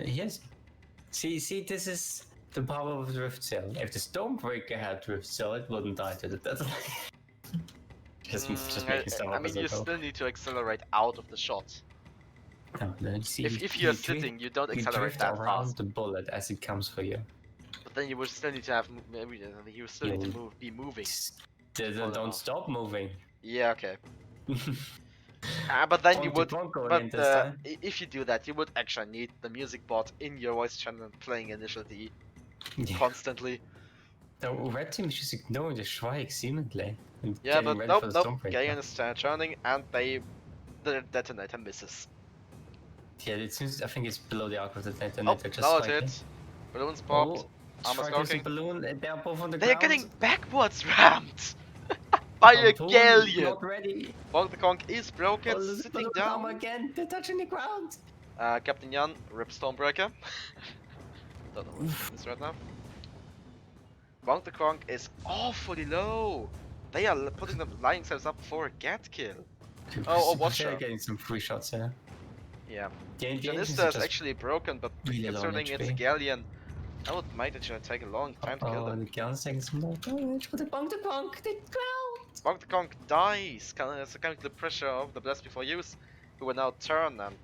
Yes. See, this is the power of Drift Sail. If the Stormbreaker had Drift Sail, it wouldn't die to the detonator. just making stuff I up mean, as I you go. still need to accelerate out of the shot. No, see, If you're sitting, you don't you accelerate drift that around fast. the bullet as it comes for you. But then you would still need to have maybe you still need to be moving. Don't stop moving. Yeah, okay. But then you Bonk the would. Kronk going But in this time. if you do that, you would actually need the music bot in your voice channel playing initial D Yeah. constantly. The red team is just ignoring the Shrike seemingly. And Yeah, getting but ready nope, for the nope. Stormbreaker. Gayan is turning, and the detonator misses. Yeah, it seems I think it's below the arc of the Oh, detonator. Just now it slightly. hit. Balloons popped. Armor Shrike using stalking. balloon. They are both on the They are ground. getting backwards rammed by a Harpoon galleon. Not ready. Bonk the Kronk is broken, Oh, there's sitting balloon armor down. again. They're touching the ground. Captain Jan, rip Stormbreaker. Don't know what it means right now. Bonk the Kronk is awfully low. They are putting them lying themselves up for a get kill. Oh, Watcher. They're getting some free shots here. Yeah. The engines Janista are is just actually broken, but really low considering it's a HP. galleon, that would might actually take a long time to kill Oh, them. the gun's taking some more damage. But the Bonk the Kronk, they ground. Smoke the Conk dies, kind of succumbing to the pressure of the Blessed Before Use, who will now turn and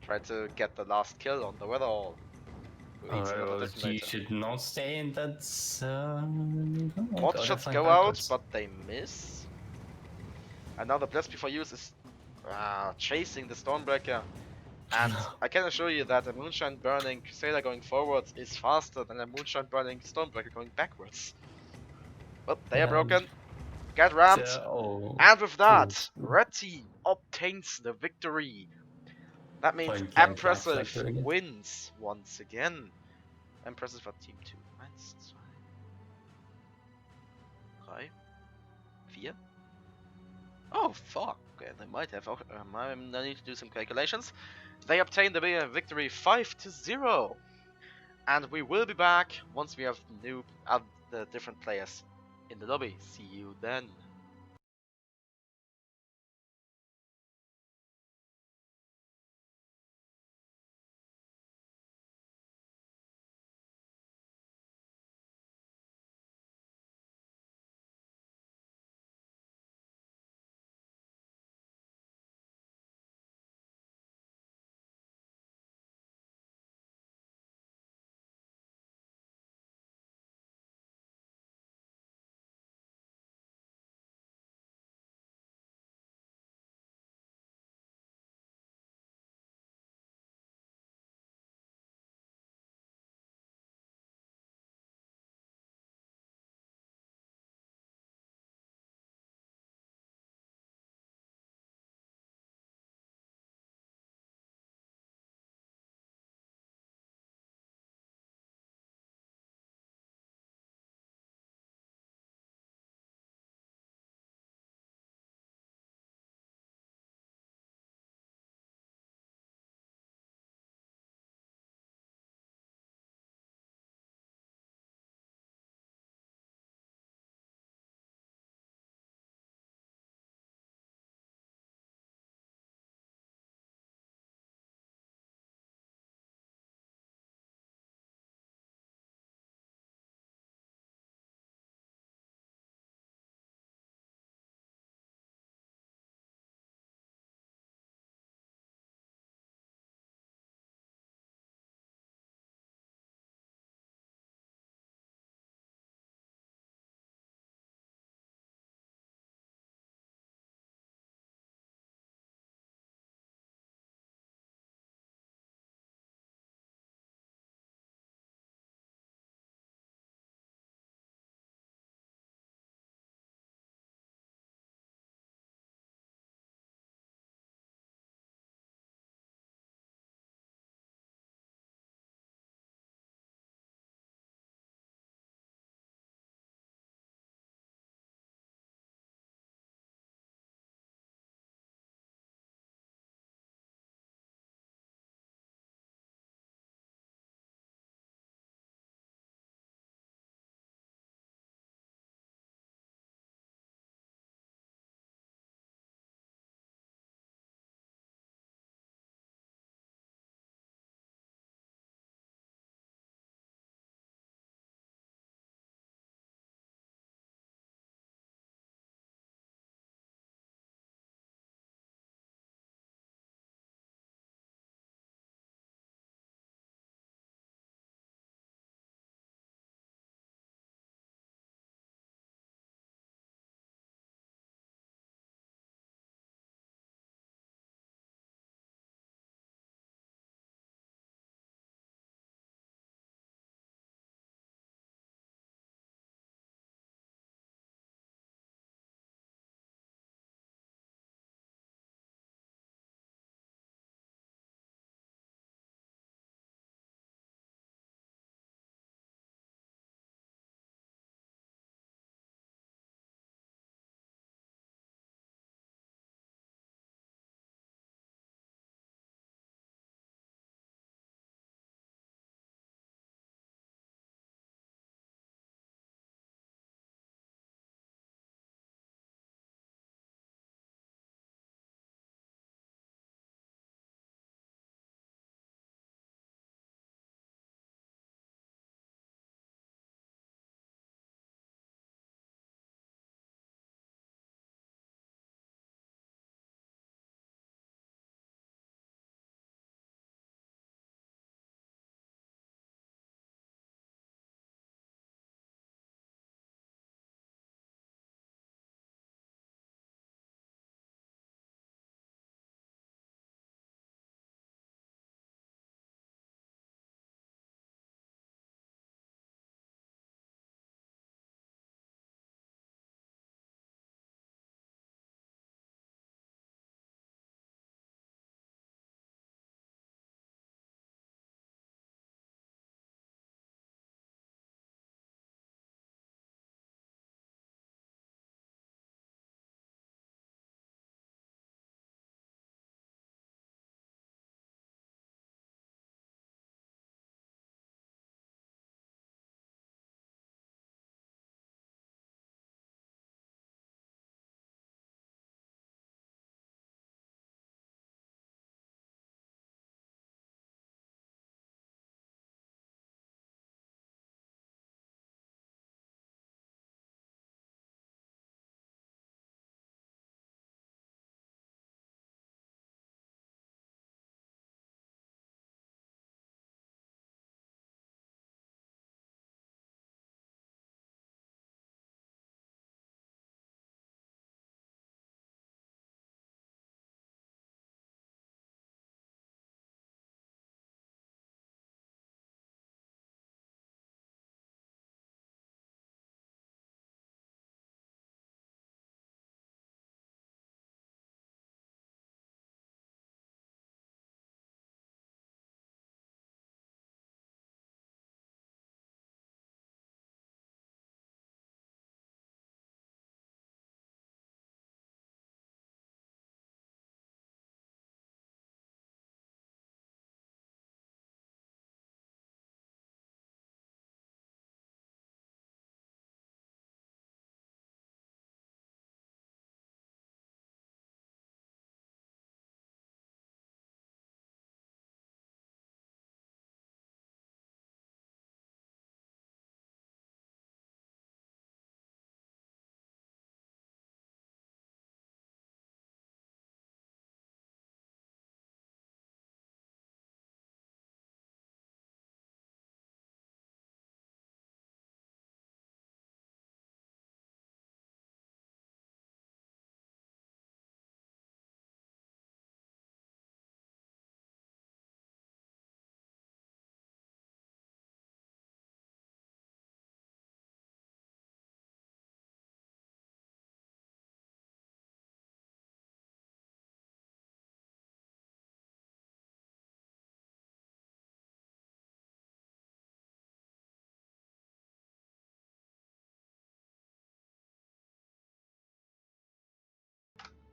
try to get the last kill on the Weatherall. Who eats another You detonator. should not stay in that. Mortar God, shots I go find out, backwards. but they miss. And now the Blessed Before Use is chasing the Stormbreaker. And I can assure you that a Moonshine Burning Crusader going forwards is faster than a Moonshine Burning Stormbreaker going backwards. Well, they are broken. Get rammed. Oh, And with that, cool. Red Team obtains the victory. That means Point blank Impressive backflip doing it. wins once again. Impressive for Team 2. 1, 2, 3, 4. Oh, fuck. Okay, they might have. I need to do some calculations. They obtain the victory 5-0. And we will be back once we have the different players in the lobby. See you then.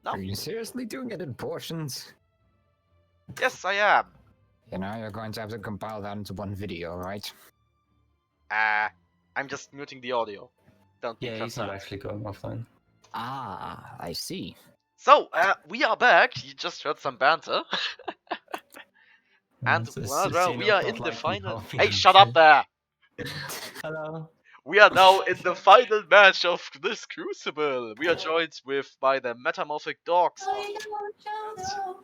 No. Are you seriously doing it in portions? Yes, I am. You know, you're going to have to compile that into one video, right? I'm just muting the audio. Don't be Yeah, he's not concerned. actually going offline. Ah, I see. So, we are back. You just heard some banter. And It's a well, scene we of are not in the liking final. coffee. Hey, shut up there! Hello. We are now in the final match of this Crucible. We are joined by the metamorphic dogs of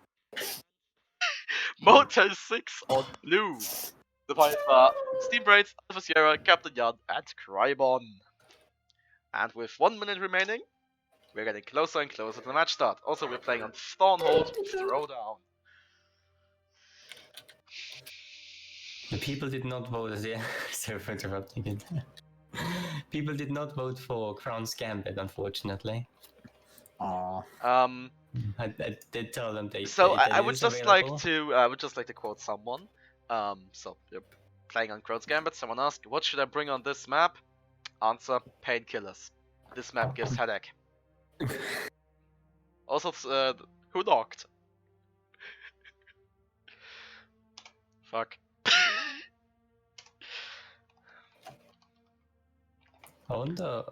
Motel 6 on blue. The pilots are Steam Braids, Alpha Sierra, Captain Jan, and Crybon. And with 1 minute remaining, we're getting closer and closer to the match start. Also, we're playing on Thornhold Throwdown. The people did not vote. Yeah, sorry for interrupting it. People did not vote for Crown's Gambit, unfortunately. Aw. I did tell them they. So that I it would is just available. like to quote someone. So you're playing on Crown's Gambit. Someone asked, "What should I bring on this map?" Answer: painkillers. This map gives headache. Also, who knocked? Fuck. I wonder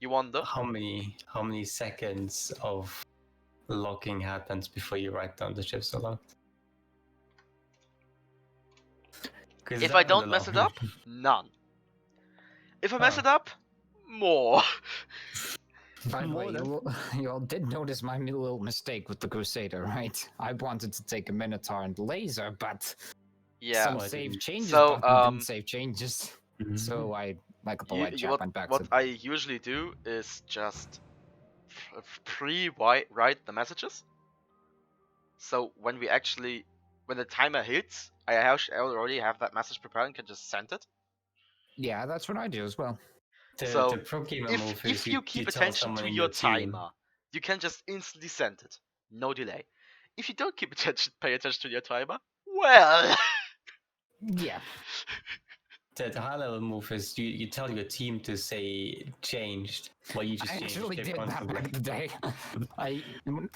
You wonder? how many seconds of locking happens before you write down the ships are locked. If I don't mess it up, none. If I mess it up, more. By the way, More than- you all did notice my little mistake with the Crusader, right? I wanted to take a Minotaur and Laser, but Yeah. some I save didn't. changes So, button didn't save changes. Mhm. So I, like a polite chap, went back what to... I usually do is just pre-write the messages. So when the timer hits, I already have that message prepared and can just send it. Yeah, that's what I do as well. So, The pro gamer move If is you keep tell attention someone to in your team. timer, you can just instantly send it. No delay. If you don't pay attention to your timer, well... Yeah. The high level move is you tell your team to say changed, while you just I change actually it did that constantly. back in the day.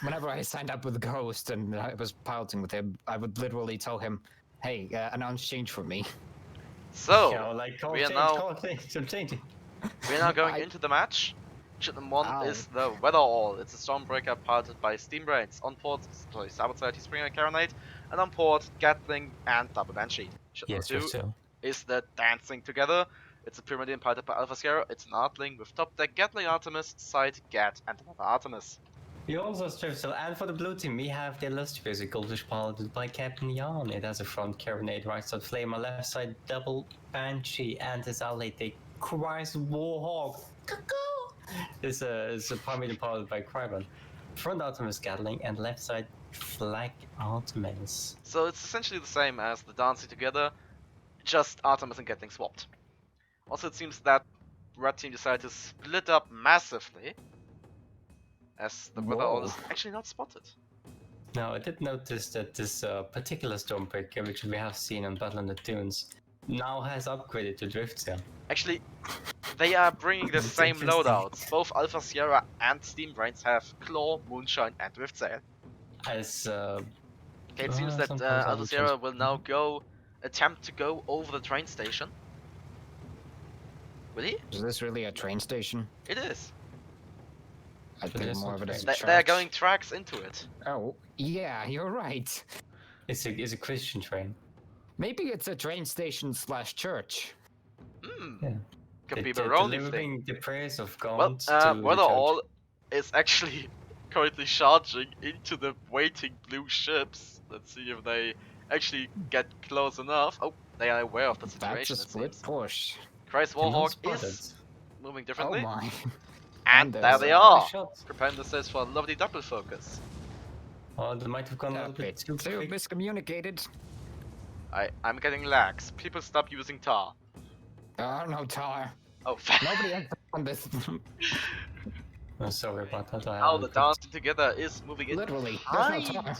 Whenever I signed up with Ghost and I was piloting with him, I would literally tell him, "Hey, announce change for me." So, You know, like we are now changing. we are now going into the match. Chipman 1 Ow. is the Weather All. It's a Stormbreaker piloted by Steam Brains. On port, Sabotage, Springer Caronade, and on port, Gatling and Double Banshee. Chipman Yes, 2 so. is the Dancing Together. It's a Pyramidine piloted by Alpha Sierra. It's an Artling with top deck Gatling Artemis, side Gat, and another Artemis. We also strip so, and for the blue team, we have the illustrious Goldfish piloted by Captain Jan. It has a front Caronade, right side Flame, on left side Double Banshee, and his ally the Christ Warhawk. This is a Pyramidine piloted by Crybon. Front Artemis Gatling, and left side Flag Artemis. So it's essentially the same as the Dancing Together, just Artemis and Gatling swapped. Also, it seems that Red Team decided to split up massively, as the Weather All is actually not spotted. Now, I did notice that this particular Stormbreaker, which we have seen on Battle on the Dunes, now has upgraded to Drift Sail. Actually, they are bringing the It's same interesting. loadouts. Both Alpha Sierra and Steam Brains have Claw, Moonshine, and Drift Sail. As Okay, it seems that sometimes I Alpha would Sierra choose- will now attempt to go over the train station. Will he? Is this really a train station? It is. I But think it's more not of it as a train. church. They're going tracks into it. Oh, yeah, you're right. It's a Christian train. Maybe it's a train station / church. Hmm. Yeah. Could be They're the only delivering thing. the prayers of Well, God to the Weather church. All is actually currently charging into the waiting blue ships. Let's see if they actually get close enough. Oh, they are aware of the That's situation, a it split seems. push. Christ They're not Warhawk spotted. is moving Oh differently. my. And And there there's they a are! Shot. Preparing themselves for a lovely double focus. Oh, they might have gone a A little bit bit too too quick. miscommunicated. I'm getting lags. People stop using tar. Oh no, Tar. Oh, Nobody has done this. Oh, sorry about that. I now haven't the picked- Dancing Together is moving in Literally, there's no behind. Tar.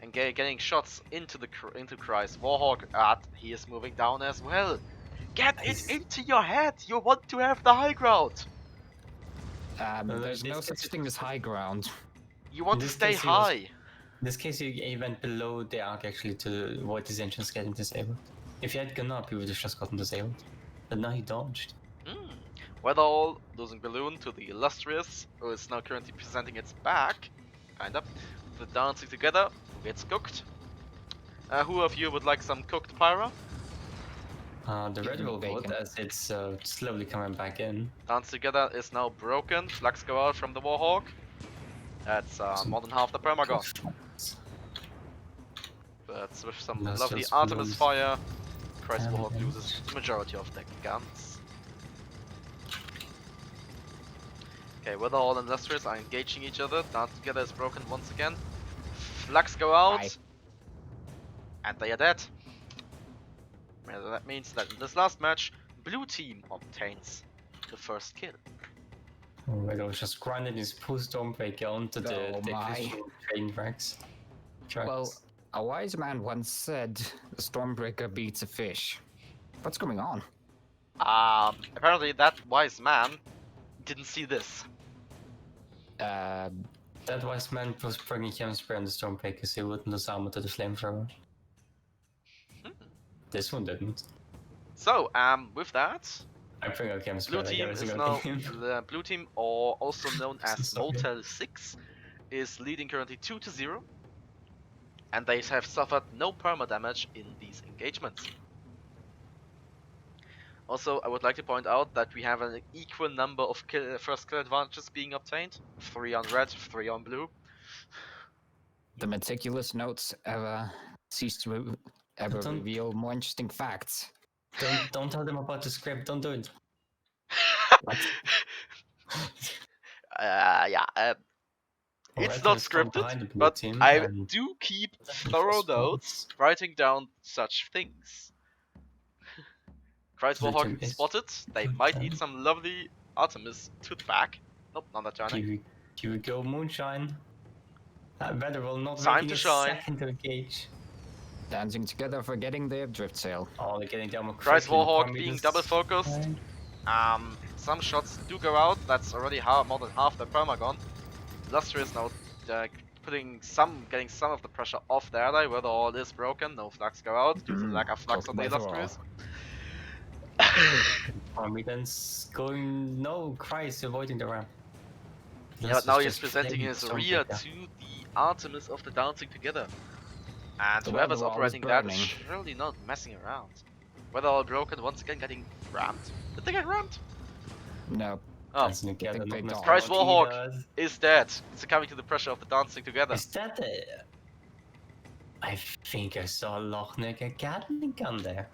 And getting shots into Christ Warhawk. He is moving down as well. Get Nice. it into your head! You want to have the high ground! There's no this such is- thing as high ground. You want to this stay case he was- high. In this case, he went below the arc actually to avoid his engines getting disabled. If he had gone up, he would have just gotten disabled. But now he dodged. Weatherall losing balloon to the illustrious, who is now currently presenting its back, kind of. The dancing together, who gets cooked. Who of you would like some cooked pyro? The red me will vote bacon. as it's slowly coming back in. Dance together is now broken. Flags go out from the Warhawk. That's more than half the perma gone. But with some That's lovely just Artemis balloons. fire, Christ Warhawk And- loses the majority of their guns. Okay, Weatherall and Illustrious are engaging each other. Dance together is broken once again. Flags go out. Bye. And they are dead. Well, that means that in this last match, blue team obtains the first kill. Oh, I was just grinding his post Stormbreaker onto Oh the my. efficient train tracks. Well, a wise man once said, "The Stormbreaker beats a fish." What's going on? Apparently that wise man didn't see this. Uh, that wise man was bringing chemspray on the Stormbreaker so he wouldn't lose armor to the flamethrower. This one didn't. So, with that, I bring out chemspray blue like team every is single now game. the blue team, or also known as Sorry. Motel 6, is leading currently 2-0, and they have suffered no perma damage in these engagements. Also, I would like to point out that we have an equal number of first kill advantages being obtained: 3 on red, 3 on blue. the meticulous notes ever cease to ever Don't- reveal more interesting facts. Don't tell them about the script, don't do it. It's Red not has gone scripted, behind the blue but team I and do keep Definitely thorough for notes sports. writing down such things. Christ Blue Warhawk team is spotted. They good might then. eat some lovely Artemis to the back. Nope, not that turning. Here we go, moonshine. Better will not Time waiting to a shine. second to engage. Dancing together, forgetting their drift sail. Oh, they're getting down more Christ quickly, Warhawk probably being just- double focused. Some shots do go out. That's already more than half the perma gone. Illustrious now getting some of the pressure off the ally. Whether all is broken, no flags go out due to the lack of flags on the Weatherall. Illustrious. Armigans going, no, Christ, avoiding the ramp. Yeah, This but is now he's just presenting plain his Stormbreaker. rear to the Artemis of the Dancing Together. And The whoever's Weatherall is operating that is burning. surely not messing around. Whether all broken, once again getting rammed. Did they get rammed? No. Oh, Dancing together, think they not don't. Christ necessarily Warhawk does. is dead, succumbing to the pressure of the Dancing Together. Is that a... I think I saw Lochner get Gatling gun there.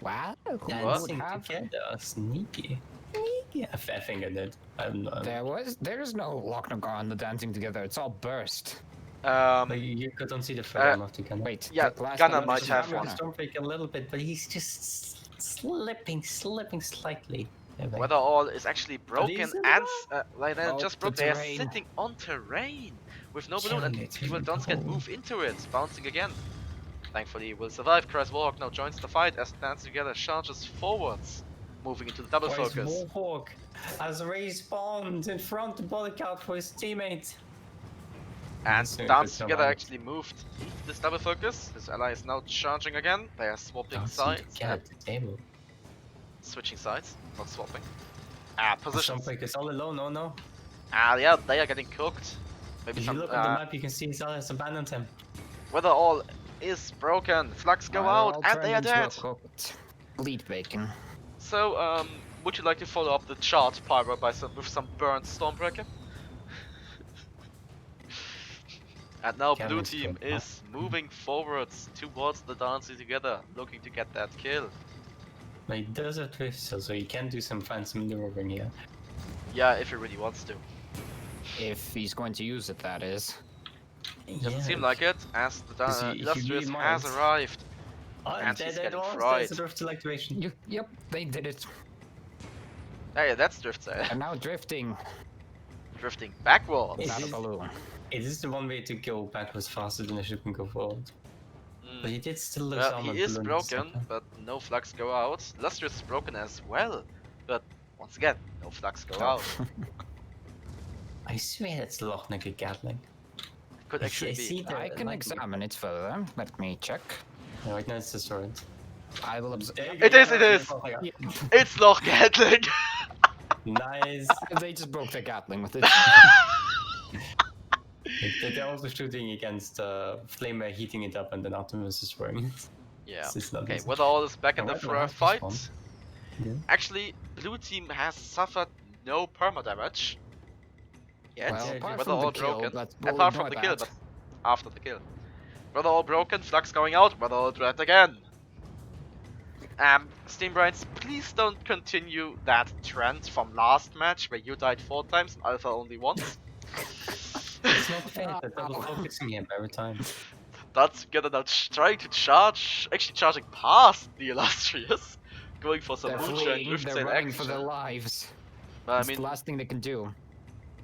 Wow. Who would Dancing have? together, sneaky. Sneaky. I think I did. I don't know. There's no Lochnagar on the Dancing Together. It's all burst. But you couldn't see the frame of the gunner. Wait. Yeah, the last Gunner one might is have Gunner. one. Stormbreaker a little bit, but he's just slipping slightly. away. Whether all is actually broken he's in and the like they Oh, just the broke. They are terrain. sitting on terrain with no balloon, Killing and it, Will really Dons can cold. move into it, bouncing again. Thankfully, he will survive. Christ Warhawk now joins the fight as Dance Together charges forwards, moving into the double Christ focus. Warhawk has respawned in front of bodyguard for his teammate. And So Dance good Together command. actually moved into this double focus. His ally is now charging again. They are swapping Dancing sides. together at the table. Switching sides, not swapping. Positions. Stormbreaker's all alone, oh no. Yeah, they are getting cooked. Maybe If you some. look on the map, you can see his allies abandoned him. Whether all is broken, flags go out, and they are dead. Bleed bacon. So, would you like to follow up the chart, Pyro, with some burnt Stormbreaker? And now blue Cameron's team good. is moving forwards towards the Dancing Together, looking to get that kill. But he does have drift, so he can do some fancy maneuvering here. Yeah, if he really wants to. If he's going to use it, that is. Doesn't seem like it, as the Because he Illustrious really has might. arrived. Oh, And there he's it getting was, fried. there's the drift to activation. Yep, they did it. Hey, that's drift side. And now drifting. Drifting backwards. Is Not a it- balloon. It is the one way to go backwards faster than a ship can go forward. Mm. But he did still lose Well, armor he is balloon broken, second. but no flags go out. Illustrious is broken as well, but once again, no flags go Oh. out. I swear that's Lochnager Gatling. Could actually be. I can examine it further. Let me check. No, right now it's the sword. I will observe. It is, it is! It's Loch Gatling! Nice. They just broke their Gatling with it. They're also shooting against Flamer, heating it up, and then Optimus is wearing it. Yeah. It's not Okay, easy. Weatherall is back in the And Weatherall has fight. respawned. Yeah. Actually, blue team has suffered no perma damage. Yet. Well, Yeah, apart Weatherall from the kill, broken. but we'll Apart from ignore the kill, that. but after the kill. Weatherall broken, Flux going out, Weatherall dread again. Steam Brights, please don't continue that trend from last match where you died 4 times and Alpha only once. It's not fair. They're double focusing him every time. That's together now trying to charge, actually charging past the Illustrious, going for some They're Mucha and fleeing, Lufts they're in running for action. their lives. But I It's mean, the last thing they can do.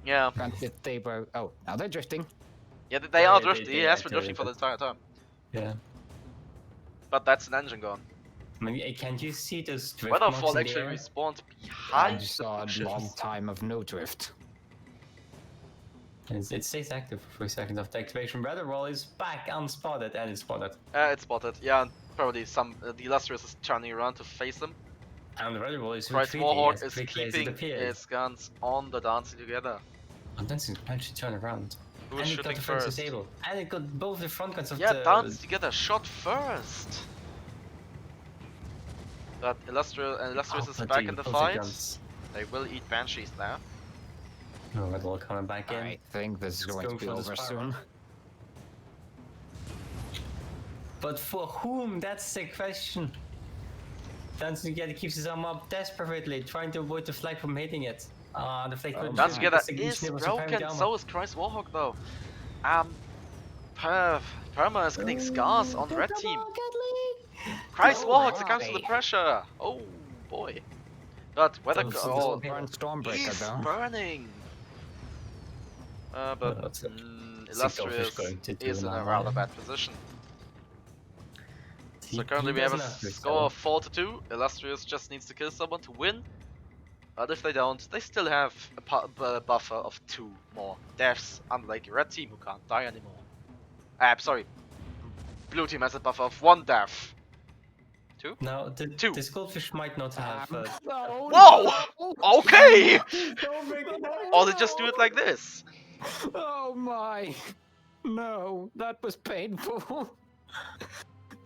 yeah, If they broke. Oh, now they're drifting. yeah, they are They- drifting. He they has been drifting for the activated. entire time. Yeah. But that's an engine gone. I mean, can't you see those drift Weatherfall marks in the actually air? respawned I behind just the saw a blue long ships. time of no drift. It stays active for 3 seconds after activation. Weatherall is back unspotted and it's spotted. It's spotted. Yeah, and probably the Illustrious is turning around to face him. And Weatherall is Christ retreating Warhawk as is quickly as it keeping appeared. his guns on the dancing together. And then it managed to turn around. Who's And it got shooting the front first? disabled. And it got both the front guns of Yeah, the... dance together, shot first. But Illustrious Oh, is but back the in the opposite fight. guns. They will eat Banshees now. Oh, Weatherall coming back in. I think this is It's going to going be for the over spiral. soon. But for whom? That's the question. Dancing together keeps his arm up desperately, trying to avoid the flag from hitting it. The flag couldn't Dance shoot together because the is engineer was repairing the broken, armor. so is Christ Warhawk though. Perma is getting scars on the red team. Christ Oh Warhawk succumbs to the my. pressure. Oh boy. But Weather Don't Still Call burn Stormbreaker is though. burning. But What's it? Illustrious going to do is in a now? rather bad position. So He currently we have a doesn't have to score of sell. 4-2. Illustrious just needs to kill someone to win. But if they don't, they still have a buffer of 2 more deaths, unlike red team who can't die anymore. Sorry. Blue team has a buffer of 1 death. 2? Now, Two. this goldfish might not have... No, Whoa! Okay! Don't make it Or they just do it like this. Oh my! No, that was painful.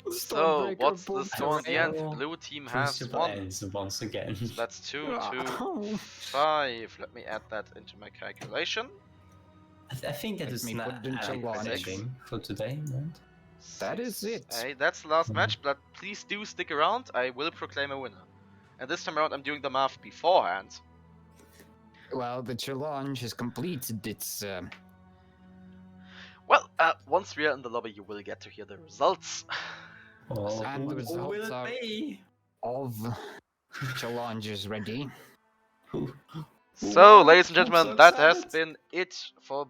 So, Stormbreaker what's the boom score in the end? Well, Blue team has Crucible 1. ends once again. So that's 2, 2, Oh. 5. Let me add that into my calculation. I think that Let is me not put in July. ending for today, right? That is it. Hey, that's the last Mhm. match, but please do stick around. I will proclaim a winner. And this time around, I'm doing the math beforehand. Well, the challenge has completed its. Well, once we are in the lobby, you will get to hear the results. Oh, And the who results will it are- be? Of challenges ready. Who? So, ladies and I'm gentlemen, so that has excited. been it for.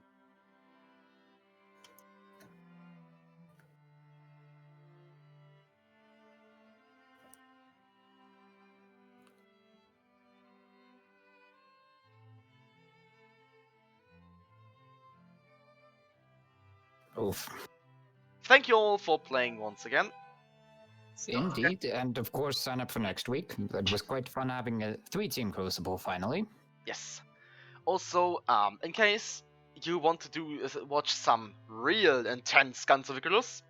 Oof. Thank you all for playing once again. Indeed, and of course, sign up for next week. It was quite fun having a 3-team Crucible finally. Yes. Also, in case you want to watch some real intense Guns of Icarus,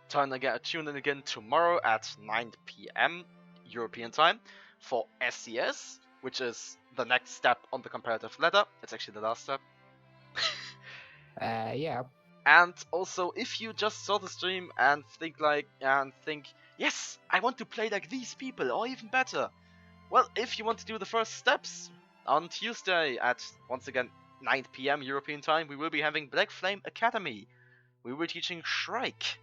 tune in again tomorrow at 9 PM European time for SCS, which is the next step on the comparative ladder. It's actually the last step. Yeah. And also, if you just saw the stream and think, yes, I want to play like these people, or even better. Well, if you want to do the first steps, on Tuesday at, once again, 9 PM European time, we will be having Black Flame Academy. We will be teaching Shrike.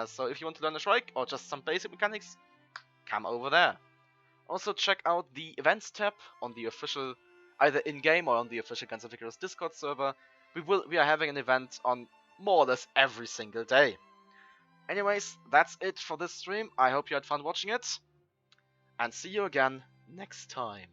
So if you want to learn the Shrike, or just some basic mechanics, come over there. Also check out the events tab on the official, either in-game or on the official Guns of Icarus Discord server. We are having an event on more or less every single day. Anyways, that's it for this stream. I hope you had fun watching it. And see you again next time.